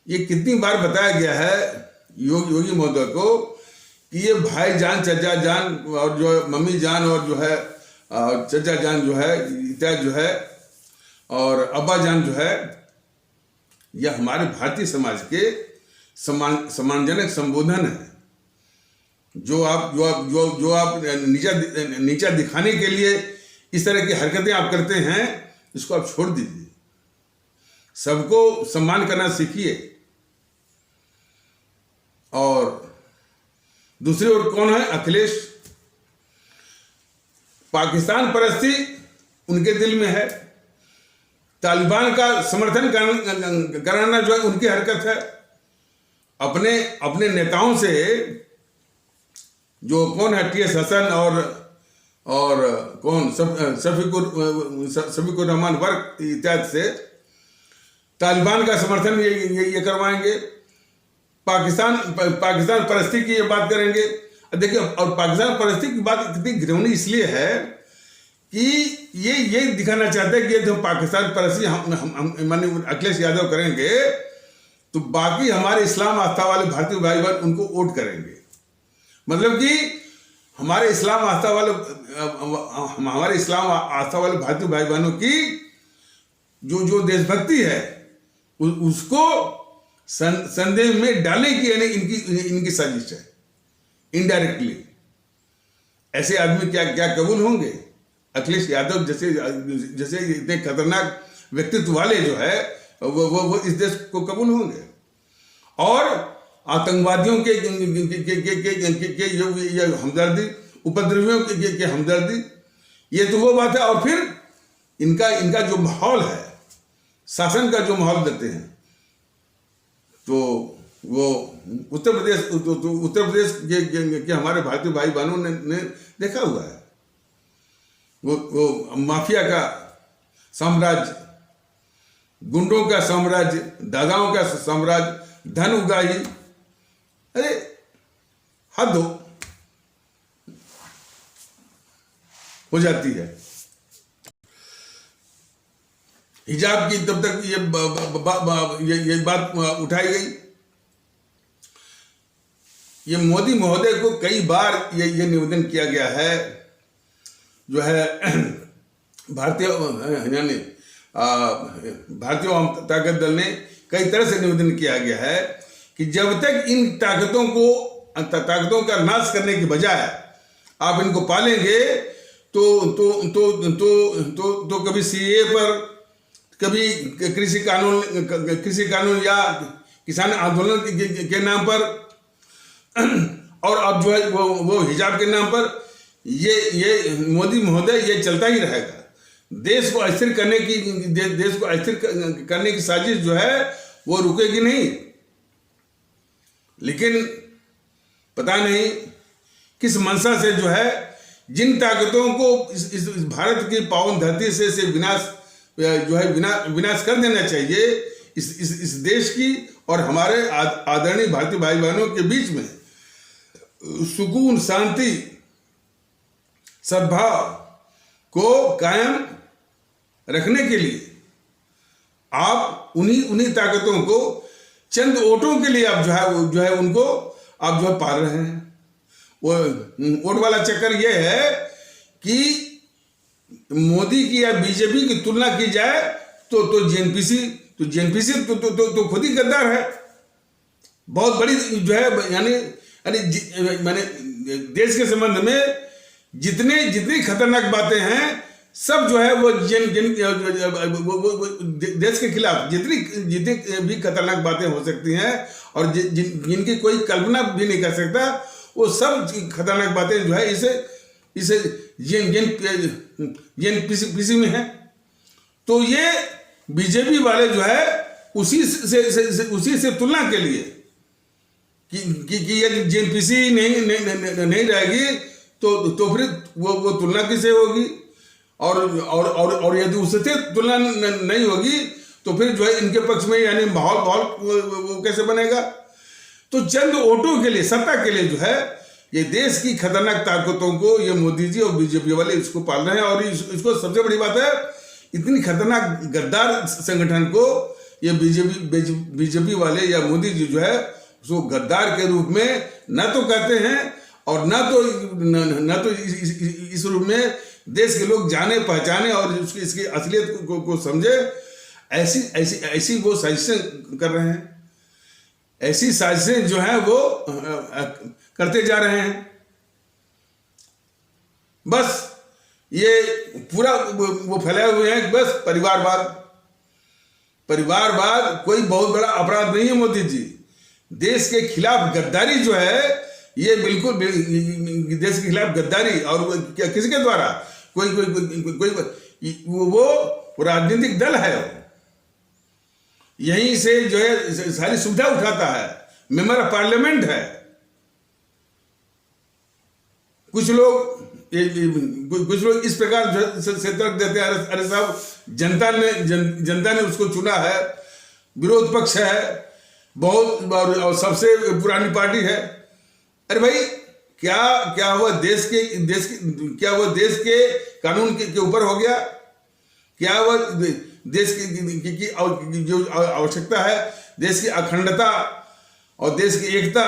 ये कितनी बार बताया गया है योगी महोदय को कि ये भाईजान, चाचा जान और जो मम्मी जान और जो है चाचा जान जो है इत्यादि जो है और अब्बा जान जो है, यह हमारे भारतीय समाज के सम्मानजनक संबोधन है। जो आप नीचा दिखाने के लिए इस तरह की हरकतें आप करते हैं, इसको आप छोड़ दीजिए। सबको सम्मान करना सीखिए। और दूसरी ओर कौन है? अखिलेश। पाकिस्तान परस्ती उनके दिल में है, तालिबान का समर्थन कराना जो है उनकी हरकत है। अपने नेताओं से जो कौन है टी.एस. हसन और कौन शफीकुर रहमान वर्क इत्यादि से तालिबान का समर्थन ये करवाएंगे। पाकिस्तान परस्ती की ये बात करेंगे। देखिए, और पाकिस्तान परस्ती की बात कितनी घिनौनी इसलिए है कि ये दिखाना चाहते हैं कि यदि हम पाकिस्तान परस्ती हम माने अखिलेश यादव करेंगे तो बाकी हमारे इस्लाम आस्था वाले भारतीय भाई बहन उनको वोट करेंगे। मतलब कि हमारे इस्लाम आस्था वाले भारतीय भाई बहनों की जो देशभक्ति है उसको संदेह में डालने की इनकी साजिश है, इनडायरेक्टली। ऐसे आदमी क्या कबूल होंगे? अखिलेश यादव जैसे इतने खतरनाक व्यक्तित्व वाले जो है वो इस देश को कबूल होंगे? और आतंकवादियों के हमदर्दी, उपद्रवियों के हमदर्दी, ये तो वो बात है। और फिर इनका जो माहौल है, शासन का जो माहौल देते हैं, तो वो उत्तर प्रदेश के हमारे भारतीय भाई बहनों ने देखा हुआ है। वो माफिया का साम्राज्य, गुंडों का साम्राज्य, दादाओं का साम्राज्य, धन उगाही, अरे हद हो जाती है। हिजाब की तब तक ये बात उठाई गई। ये मोदी महोदय को कई बार ये निवेदन किया गया है, जो है भारतीय ताकत दल ने कई तरह से निवेदन किया गया है कि जब तक इन ताकतों का नाश करने की बजाय आप इनको पालेंगे तो कभी सीए पर, कभी कृषि कानून या किसान आंदोलन के नाम पर, और अब जो है वो हिजाब के नाम पर ये मोदी महोदय ये चलता ही रहेगा। देश को अस्थिर करने की साजिश जो है वो रुकेगी नहीं। लेकिन पता नहीं किस मंशा से जो है जिन ताकतों को इस भारत की पावन धरती से विनाश जो है विनाश कर देना चाहिए, इस देश की और हमारे आदरणीय भारतीय भाई बहनों के बीच में सुकून, शांति, सद्भाव को कायम रखने के लिए आप उन्हीं ताकतों को चंद वोटों के लिए आप जो है उनको आप जो है पाल रहे हैं। वो वोट वाला चक्कर ये है कि मोदी की या बीजेपी की तुलना की जाए तो जेएनपीसी तो खुद ही गद्दार है। बहुत बड़ी जो है यानी मैंने देश के संबंध में जितनी खतरनाक बातें हैं सब जो है वो देश के खिलाफ जितनी भी खतरनाक बातें हो सकती हैं और जिनकी कोई कल्पना भी नहीं कर सकता, वो सब खतरनाक बातें जो है इसे जेएनपीसी में है। तो ये बीजेपी वाले जो है उसी से तुलना के लिए कि ये जेएनपीसी नहीं रहेगी तो फिर वो तुलना किससे होगी, और यदि उससे तुलना नहीं होगी तो फिर जो है इनके पक्ष में यानी माहौल वो कैसे बनेगा। तो चंद वोटों के लिए, सत्ता के लिए जो है ये देश की खतरनाक ताकतों को ये मोदी जी और बीजेपी वाले इसको पाल रहे हैं। और इसको सबसे बड़ी बात है, इतनी खतरनाक गद्दार संगठन को ये बीजेपी वाले या मोदी जी जो है उसको गद्दार के रूप में न तो कहते हैं और न तो इस रूप में देश के लोग जाने पहचाने और इसकी असलियत को समझे। ऐसी वो साजिशें कर रहे हैं, ऐसी साजिशें जो है वो करते जा रहे हैं। बस ये पूरा वो फैलाए हुए हैं, बस परिवारवाद कोई बहुत बड़ा अपराध नहीं है। मोदी जी देश के खिलाफ गद्दारी जो है ये बिल्कुल देश के खिलाफ गद्दारी, और किसके द्वारा, कोई वो राजनीतिक दल है, यहीं से जो है सारी सुविधा उठाता है, मेंबर ऑफ पार्लियामेंट है। कुछ लोग इस प्रकार से तर्क देते हैं, अरे साहब जनता ने उसको चुना है, विरोध पक्ष है बहुत और सबसे पुरानी पार्टी है। अरे भाई क्या वो देश के कानून के ऊपर हो गया? क्या वो देश की जो आवश्यकता है, देश की अखंडता और देश की एकता,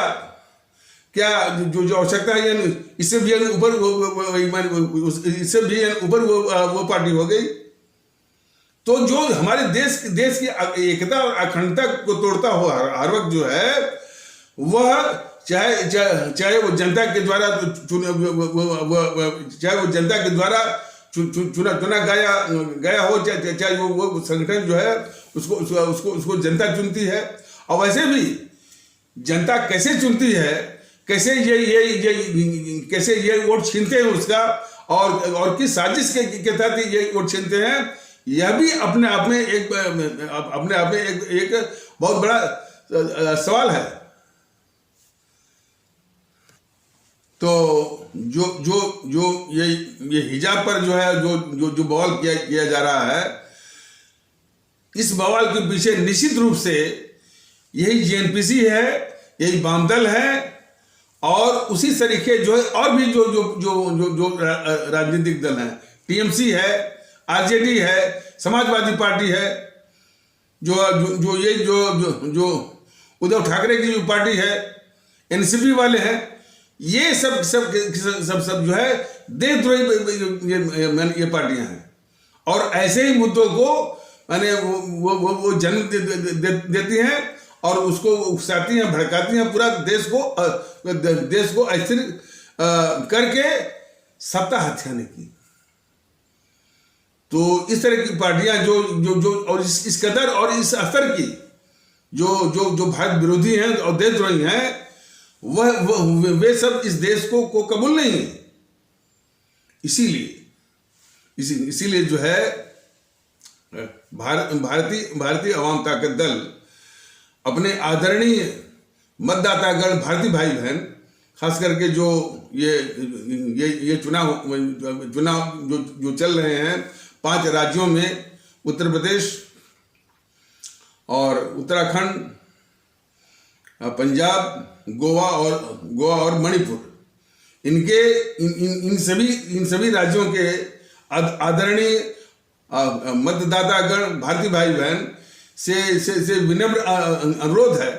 क्या जो आवश्यकता है इससे भी ऊपर वो पार्टी हो गई। तो जो हमारे देश की एकता और अखंडता को तोड़ता हुआ हर वक्त जो है वह चाहे वो जनता के द्वारा चुना गया हो, चाहे वो संगठन जो है उसको जनता चुनती है। और वैसे भी जनता कैसे चुनती है, कैसे ये वोट छीनते हैं उसका, और किस साजिश के तहत ये वोट छीनते हैं, यह भी अपने आप में एक बहुत बड़ा सवाल है। तो जो ये हिजाब पर जो है जो बवाल किया जा रहा है, इस बवाल के पीछे निश्चित रूप से यही जेएनपीसी है, यही वामदल है, और उसी तरीके जो है और भी जो राजनीतिक दल हैं, टीएमसी है, आरजेडी है, समाजवादी पार्टी है, जो उद्धव ठाकरे की जो पार्टी है, एनसीपी वाले हैं, ये सब जो है देशद्रोही ये पार्टियां हैं। और ऐसे ही मुद्दों को माने वो जन्म देती हैं और उसको उकसाती हैं, भड़काती हैं, पूरा देश को अस्थिर करके सत्ता हथियाने की। तो इस तरह की पार्टियां जो और इस कदर और इस असर की जो भारत विरोधी हैं और देशद्रोही हैं, वे सब इस देश को कबूल नहीं है। इसीलिए जो है भारतीय अवाम ताकत दल अपने आदरणीय मतदातागण, भारतीय भाई बहन, खास करके जो ये चुनाव जो चल रहे हैं 5 राज्यों में, उत्तर प्रदेश और उत्तराखंड पंजाब, गोवा और मणिपुर, इनके इन सभी राज्यों के आदरणीय मतदातागण, भारतीय भाई बहन से विनम्र अनुरोध है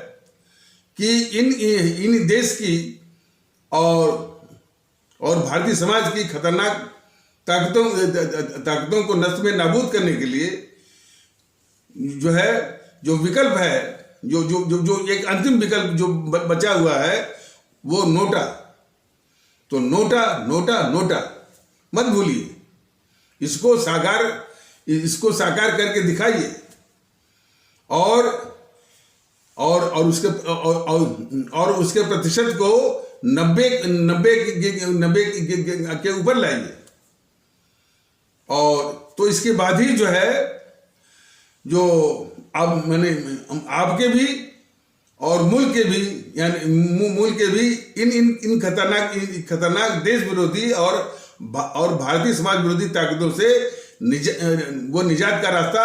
कि इन देश की और भारतीय समाज की खतरनाक ताकतों को नष्ट में नाबूद करने के लिए जो विकल्प है, जो एक अंतिम विकल्प जो बचा हुआ है, वो नोटा। तो नोटा मत भूलिए, इसको साकार करके दिखाइए और उसके प्रतिशत को 90 के ऊपर लाइए। और तो इसके बाद ही जो अब मैंने आपके भी और मुल्क के भी इन खतरनाक देश विरोधी और भारतीय समाज विरोधी ताकतों से निजात का रास्ता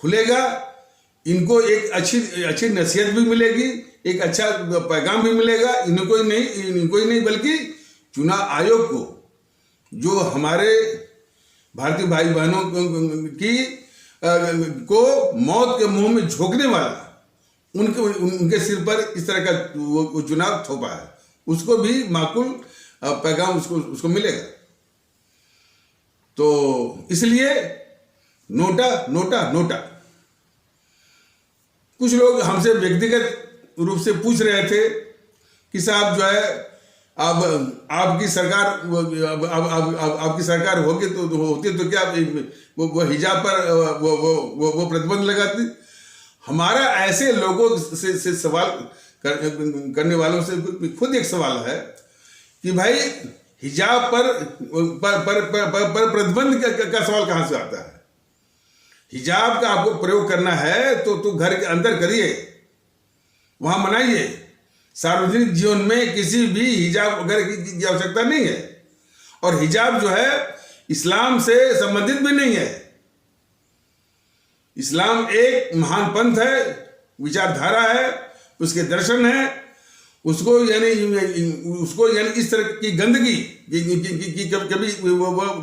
खुलेगा। इनको एक अच्छी नसीहत भी मिलेगी, एक अच्छा पैगाम भी मिलेगा। इनको ही नहीं बल्कि चुनाव आयोग को, जो हमारे भारतीय भाई बहनों को मौत के मुंह में झोंकने वाला उनके सिर पर इस तरह का वो चुनाव थोपा है, उसको भी माकूल पैगाम उसको मिलेगा। तो इसलिए नोटा। कुछ लोग हमसे व्यक्तिगत रूप से पूछ रहे थे कि साहब अब आपकी सरकार होगी तो होती तो क्या वो हिजाब पर वो प्रतिबंध लगाती। हमारा ऐसे लोगों से सवाल करने वालों से खुद एक सवाल है कि भाई हिजाब पर प्रतिबंध का सवाल कहां से आता है? हिजाब का आपको प्रयोग करना है तो घर के अंदर करिए, वहां मनाइए। सार्वजनिक जीवन में किसी भी हिजाब वगैरह की आवश्यकता नहीं है। और हिजाब जो है इस्लाम से संबंधित भी नहीं है। इस्लाम एक महान पंथ है, विचारधारा है, उसके दर्शन है। उसको यानी इस तरह की गंदगी कि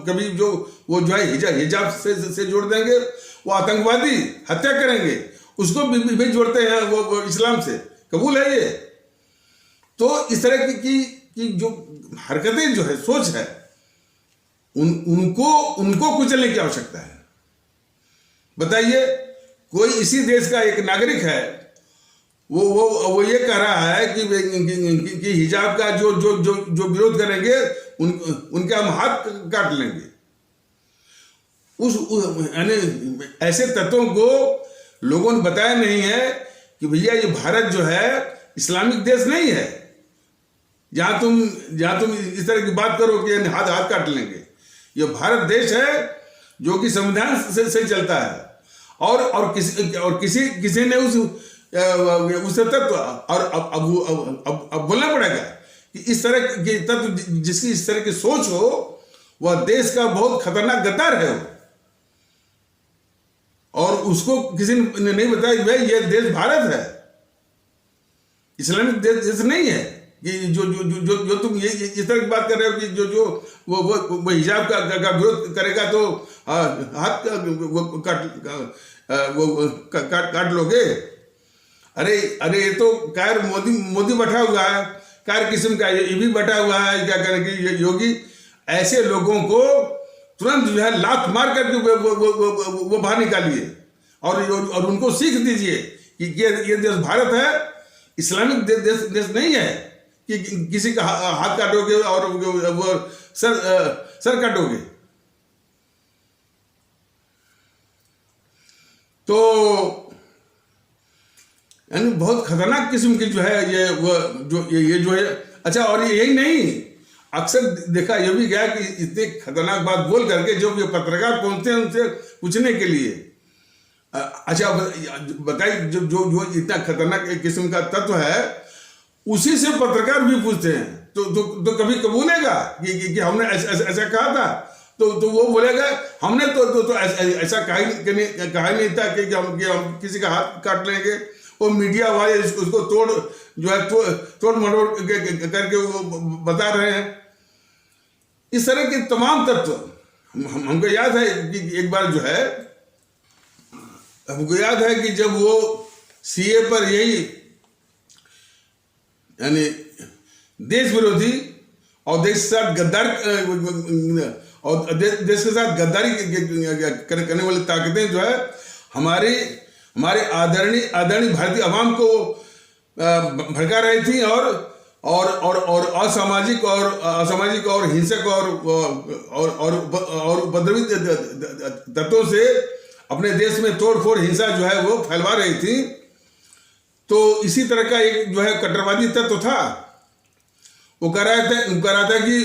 कभी जो है हिजाब से जोड़ देंगे, वो आतंकवादी हत्या करेंगे, उसको भी जोड़ते हैं वो इस्लाम से। कबूल है ये? तो इस तरह की जो हरकतें जो है, सोच है, उनको कुचलने की आवश्यकता है। बताइए, कोई इसी देश का एक नागरिक है, वो ये कह रहा है कि हिजाब का जो विरोध करेंगे उनके हम हाथ काट लेंगे। यानी ऐसे तत्वों को लोगों ने बताया नहीं है कि भैया ये भारत जो है इस्लामिक देश नहीं है, जहां तुम इस तरह की बात करो कि हाथ काट लेंगे। ये भारत देश है जो कि संविधान से चलता है। और किसी ने उस तत्व और अब बोलना पड़ेगा कि इस तरह के तत्व जिसकी इस तरह की सोच हो, वह देश का बहुत खतरनाक गद्दार है। और उसको किसी ने नहीं बताया भाई ये देश भारत है, इस्लामिक देश नहीं है। कि जो तुम ये इस तरह की बात कर रहे हो कि वो हिजाब का विरोध करेगा तो हाथ काट लोगे। अरे ये तो कार मोदी बैठा हुआ है, कार किस्म का ये भी बैठा हुआ है। क्या करेंगे योगी? ऐसे लोगों को तुरंत जो है लात मार करके वो बाहर निकालिए और उनको सीख दीजिए कि ये देश भारत है, इस्लामिक देश नहीं है कि किसी का हाथ काटोगे और वो सर काटोगे। तो यानी बहुत खतरनाक किस्म की जो है ये जो है। अच्छा, और यही नहीं, अक्सर देखा यह भी गया कि इतने खतरनाक बात बोल करके जो पत्रकार पहुंचते हैं उनसे पूछने के लिए, अच्छा बताइए, जो इतना खतरनाक किस्म का तत्व है, उसी से पत्रकार भी पूछते हैं तो कभी कबूलेगा कि हमने ऐसा कहा था? तो वो बोलेगा हमने तो ऐसा कहा नहीं था कि हम किसी का हाथ काट लेंगे। वो मीडिया वाले उसको जो है तोड़ मरोड़ करके वो बता रहे हैं। इस तरह के तमाम तत्व हमको याद है कि एक बार जो है, हमको याद है कि जब वो सीए पर यही यानी देश विरोधी और देश के साथ गद्दार और देश के साथ गद्दारी करने वाली ताकतें जो है हमारे आदरणीय भारतीय अवाम को भड़का रही थी और असामाजिक और हिंसक और उपद्रवी तत्वों से अपने देश में तोड़फोड़ हिंसा जो है वो फैलवा रही थी। तो इसी तरह का एक जो है कट्टरवादी तत्व था, वो कह रहा था कि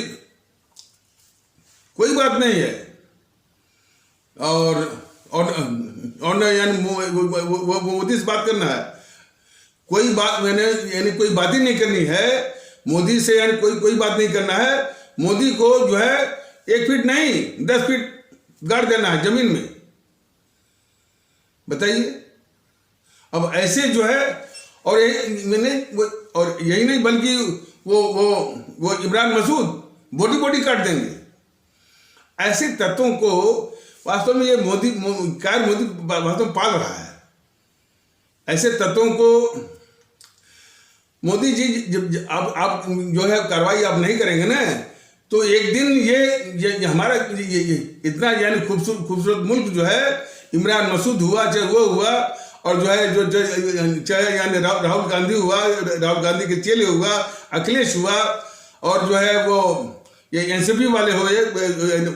कोई बात नहीं है और यानी मोदी से बात करना है, कोई बात ही नहीं करनी है मोदी से, यानी कोई बात नहीं करना है। मोदी को जो है 1 फीट नहीं 10 फीट गाड़ देना है जमीन में। बताइए, अब ऐसे जो है और यही नहीं बल्कि वो इमरान मसूद बॉडी काट देंगे। ऐसे तत्वों को वास्तव में ये मोदी वास्तव में पाल रहा है। ऐसे तत्वों को मोदी जी जब आप जो है कार्रवाई आप नहीं करेंगे ना, तो एक दिन ये हमारा इतना यानी खूबसूरत मुल्क जो है, इमरान मसूद हुआ चाहे वो हुआ, और जो है चाहे यानी राहुल गांधी हुआ, राहुल गांधी के चेले हुआ, अखिलेश हुआ, और जो है वो ये एनसीपी वाले हो,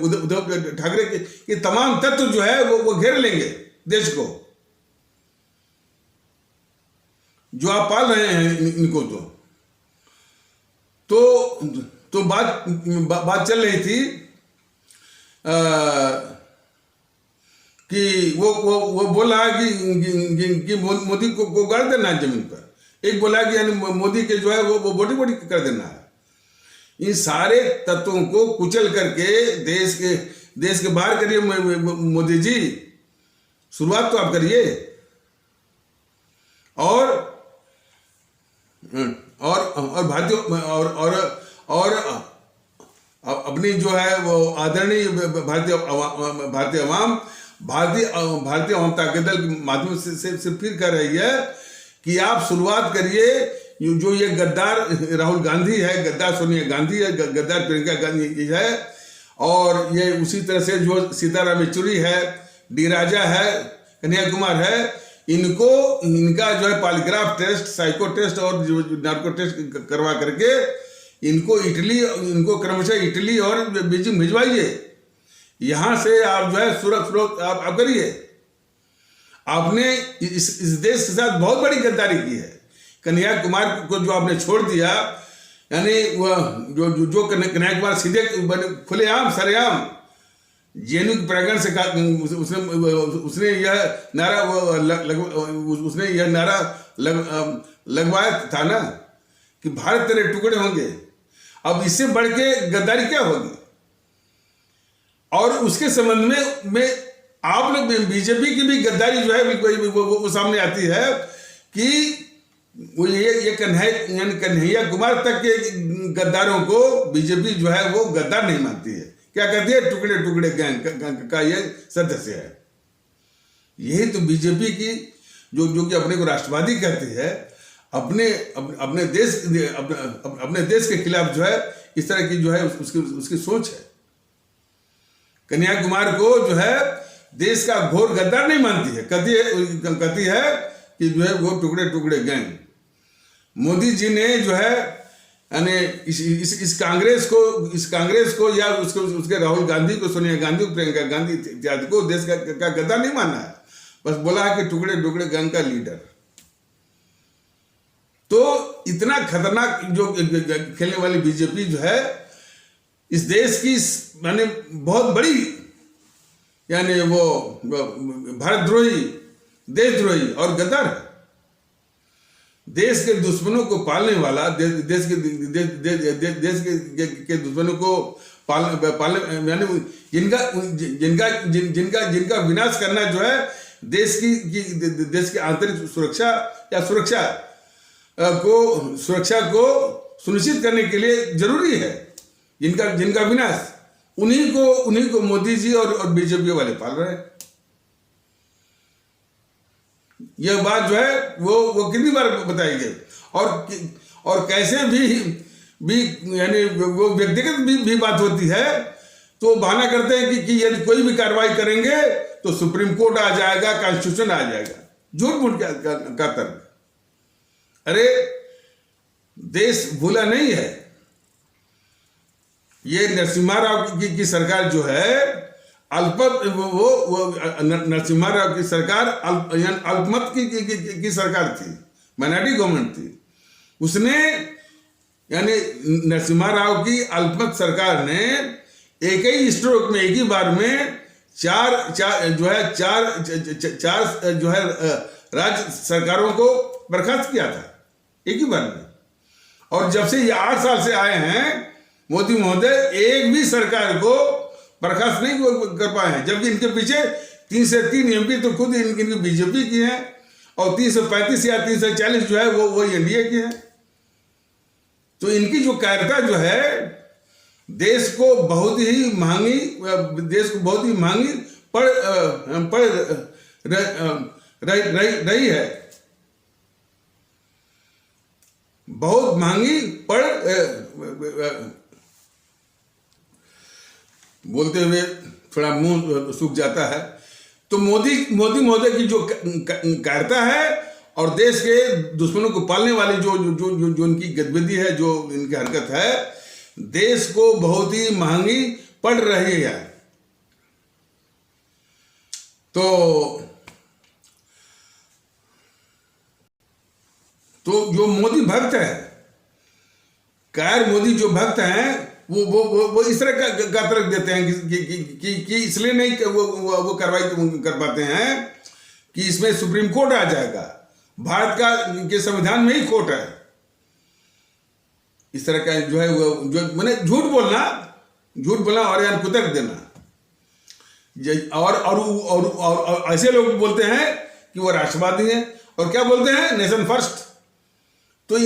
उद्धव ठाकरे के ये तमाम तत्व जो है वो घेर लेंगे देश को, जो आप पाल रहे हैं इनको। तो बात चल रही थी कि वो बोला कि मोदी को गाड़ देना है जमीन पर। एक बोला कि यानी मोदी के जो है वो बॉडी कर देना है। इन सारे तत्वों को कुचल करके देश के बाहर करिए मोदी जी, शुरुआत तो आप करिए। और भारतीय और अपनी जो है वो आदरणीय भारतीय अवाम ताकत दल के माध्यम से फिर कह रही है कि आप शुरुआत करिए। जो ये गद्दार राहुल गांधी है, गद्दार सोनिया गांधी है, गद्दार प्रियंका गांधी है, और ये उसी तरह से जो सीताराम येचुरी है, डी राजा है, कन्हैया कुमार है, इनका जो है पॉलीग्राफ टेस्ट, साइको टेस्ट और नार्को टेस्ट करवा करके इनको क्रमशः इटली और बीजिंग भिजवाइए। यहां से आप जो है सुरक्षित आप करिए। आपने इस देश के साथ बहुत बड़ी गद्दारी की है। कन्हैया कुमार को जो आपने छोड़ दिया, यानी वह जो कन्हैया कुमार सीधे खुलेआम सरेआम जेएनयू के प्रांगण से उसने यह नारा लगवाया था ना कि भारत तेरे टुकड़े होंगे। अब इससे बढ़ के गद्दारी क्या होगी? और उसके संबंध में आप लोग बीजेपी की भी गद्दारी जो है वो सामने आती है कि वो ये कन्हैया कुमार तक के गद्दारों को बीजेपी जो है वो गद्दार नहीं मानती है। क्या कहती है? टुकड़े गैंग का ये सदस्य है। यही तो बीजेपी की जो कि अपने को राष्ट्रवादी कहती है, अपने देश के खिलाफ जो है इस तरह की जो है उसकी सोच है। कन्हैया कुमार को जो है देश का घोर गद्दार नहीं मानती है, कहती है कि जो है वो टुकड़े गैंग। मोदी जी ने जो है यानी इस कांग्रेस को या उसके राहुल गांधी को, सोनिया गांधी को, प्रियंका गांधी इत्यादि को देश का गद्दार नहीं मानना है, बस बोला है कि टुकड़े गैंग का लीडर। तो इतना खतरनाक जो खेलने वाली बीजेपी जो है इस देश की यानी बहुत बड़ी यानी वो भारतद्रोही, देशद्रोही और गद्दार है। देश के दुश्मनों को पालने वाला, देश के दुश्मनों को पालने यानी जिनका विनाश करना जो है देश की आंतरिक सुरक्षा या सुरक्षा को सुरक्षा को सुनिश्चित करने के लिए जरूरी है, जिनका विनाश उन्हीं को मोदी जी और बीजेपी वाले पाल रहे हैं। यह बात जो है वो कितनी बार बताई गई, और कैसे भी यानी वो व्यक्तिगत भी बात होती है तो बहाना करते हैं कि यदि कोई भी कार्रवाई करेंगे तो सुप्रीम कोर्ट आ जाएगा, कॉन्स्टिट्यूशन आ जाएगा। झूठ मूठ का तर्क। अरे देश भूला नहीं है। ये नरसिम्हा राव की सरकार जो है नरसिम्हा राव की सरकार अल्पमत की सरकार थी, माइनॉरिटी गवर्नमेंट थी। उसने यानी नरसिम्हा राव की अल्पमत सरकार ने एक ही स्ट्रोक में, एक ही बार में चार जो है राज्य सरकारों को बर्खास्त किया था, एक ही बार में। और जब से ये 8 साल से आए हैं मोदी महोदय, एक भी सरकार को बर्खास्त नहीं कर पाए हैं, जबकि इनके पीछे 3 से 3 एमपी तो खुद इनकी बीजेपी की हैं और 335 या 340 जो है वो एनडीए की हैं। तो इनकी जो कायरता जो है देश को बहुत ही महंगी पड़ रही है, बहुत महंगी पड़ बोलते हुए थोड़ा मुंह सूख जाता है। तो मोदी महोदय की जो कायरता है और देश के दुश्मनों को पालने वाली जो इनकी गतिविधि है, जो इनकी हरकत है, देश को बहुत ही महंगी पड़ रही है। तो जो मोदी भक्त है, कायर मोदी जो भक्त हैं, वो इस तरह का तर्क देते हैं कि इसलिए नहीं वो कार्रवाई कर पाते हैं कि इसमें सुप्रीम कोर्ट आ जाएगा, भारत के संविधान में ही कोर्ट है। इस तरह का जो है जो मैंने झूठ बोलना और यानी कुतर्क देना। और ऐसे लोग बोलते हैं कि वो राष्ट्रवादी हैं और क्या बोलते हैं, नेशन फर्स्ट। तो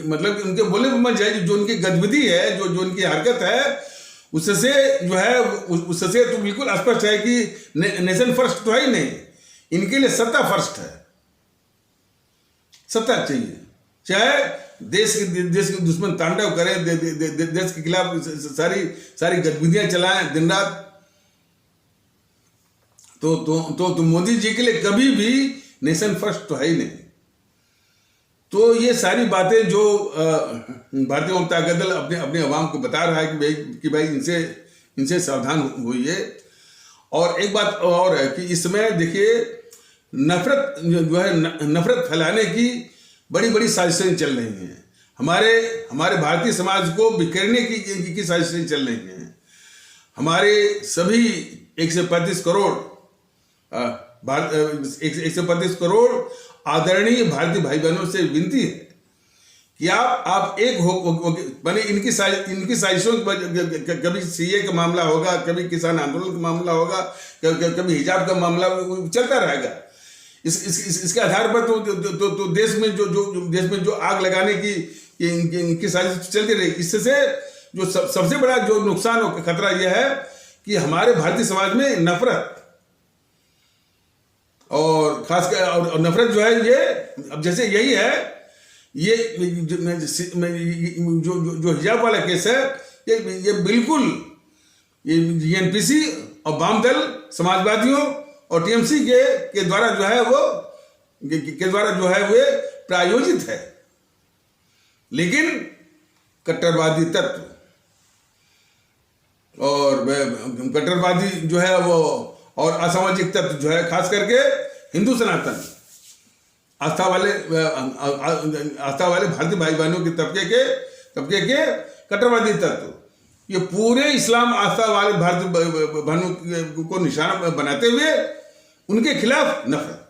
मतलब उनके बोले मत जाए, जो उनकी गतिविधि है, जो उनकी हरकत है, उससे जो है उससे तो बिल्कुल स्पष्ट है कि नेशन फर्स्ट तो है ही नहीं, इनके लिए सत्ता फर्स्ट है। सत्ता चाहिए, चाहे देश के दुश्मन तांडव करें, देश के खिलाफ सारी गतिविधियां चलाएं दिन रात। तो मोदी जी के लिए कभी भी नेशन फर्स्ट तो है ही नहीं। तो ये सारी बातें जो भारतीय जनता दल अपने अवाम को बता रहा है कि भाई इनसे सावधान होइए। और एक बात और है कि इसमें देखिए नफरत फैलाने की बड़ी साजिशें चल रही हैं। हमारे भारतीय समाज को बिखेरने की साजिशें चल रही हैं। हमारे सभी 135 करोड़ 135 करोड़ आदरणीय भारतीय भाई बहनों से विनती है कि आप एक हो माने इनकी साजिशों, कभी सीए का मामला होगा, कभी किसान आंदोलन का मामला होगा, कभी हिजाब का मामला चलता रहेगा। इसके आधार पर तो देश में जो आग लगाने की साजिश चलती रही। इससे जो सबसे बड़ा जो नुकसान और खतरा यह है कि हमारे भारतीय समाज में नफरत और खासकर और नफरत जो है, ये अब जैसे यही है, ये जो हिजाब वाला केस है, ये बिल्कुल ये एनपीसी और वाम दल, समाजवादियों और टीएमसी के द्वारा जो है वो प्रायोजित है। लेकिन कट्टरवादी तत्व और कट्टरवादी जो है वो और असामाजिक तत्व जो है, खास करके हिंदू सनातन आस्था वाले भारतीय भाई बहनों के तबके के कट्टरवादी तत्व, ये पूरे इस्लाम आस्था वाले भारतीय बहनों को निशाना बनाते हुए उनके खिलाफ नफरत,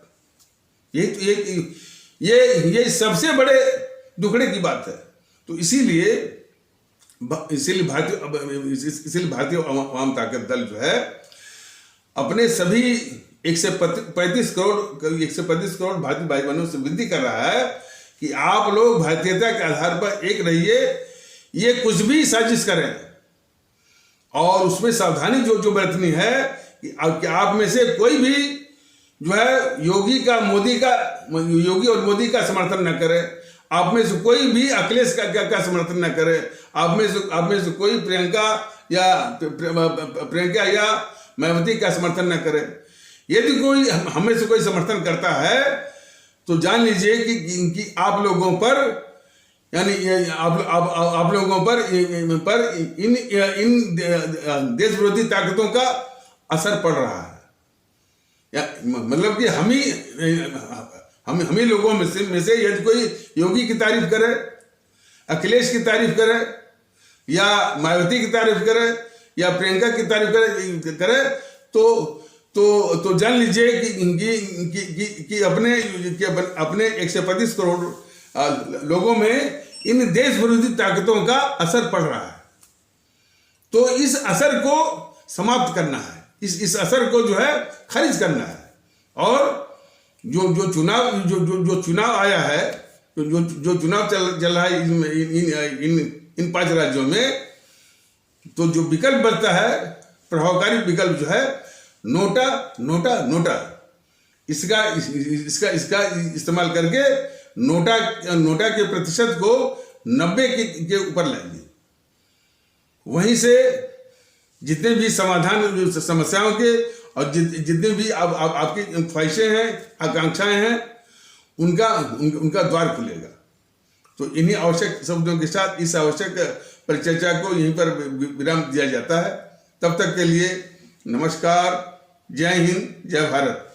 ये सबसे बड़े दुखड़े की बात है। तो इसीलिए भारतीय आवाम ताकत दल जो है अपने सभी 135 करोड़ भारतीय भाई बहनों से विनती कर रहा है कि आप लोग भारतीयता के आधार पर एक रहिए। ये कुछ भी साजिश करें और उसमें सावधानी जो बरतनी है कि आप में से कोई भी जो है योगी और मोदी का समर्थन न करे। आप में से कोई भी अखिलेश का समर्थन न करे। आप में से कोई प्रियंका या मायावती का समर्थन न करे। यदि कोई हम में से कोई समर्थन करता है तो जान लीजिए कि आप लोगों पर, यानी आप लोगों पर इन देश विरोधी ताकतों का असर पड़ रहा है। मतलब कि हम ही लोगों में से यदि कोई योगी की तारीफ करे, अखिलेश की तारीफ करे, या मायावती की तारीफ करे, या प्रियंका की तारीफ करे तो जान लीजिए कि अपने 135 करोड़ लोगों में इन देश विरोधी ताकतों का असर पड़ रहा है। तो इस असर को समाप्त करना है, इस असर को जो है खारिज करना है। और जो चुनाव आया है, जो चुनाव चल रहा है इन 5 राज्यों में, तो जो विकल्प बचता है, प्रभावकारी विकल्प जो है नोटा, इसका इस्तेमाल करके नोटा के प्रतिशत को 90 के ऊपर लाएंगे। वहीं से जितने भी समाधान समस्याओं के और जितने भी आपकी ख्वाहिशें हैं, आकांक्षाएं हैं, उनका द्वार खुलेगा। तो इन्हीं आवश्यक शब्दों के साथ इस आवश्यक परिचर्चा को यहीं पर विराम दिया जाता है। तब तक के लिए नमस्कार, जय हिंद, जय भारत।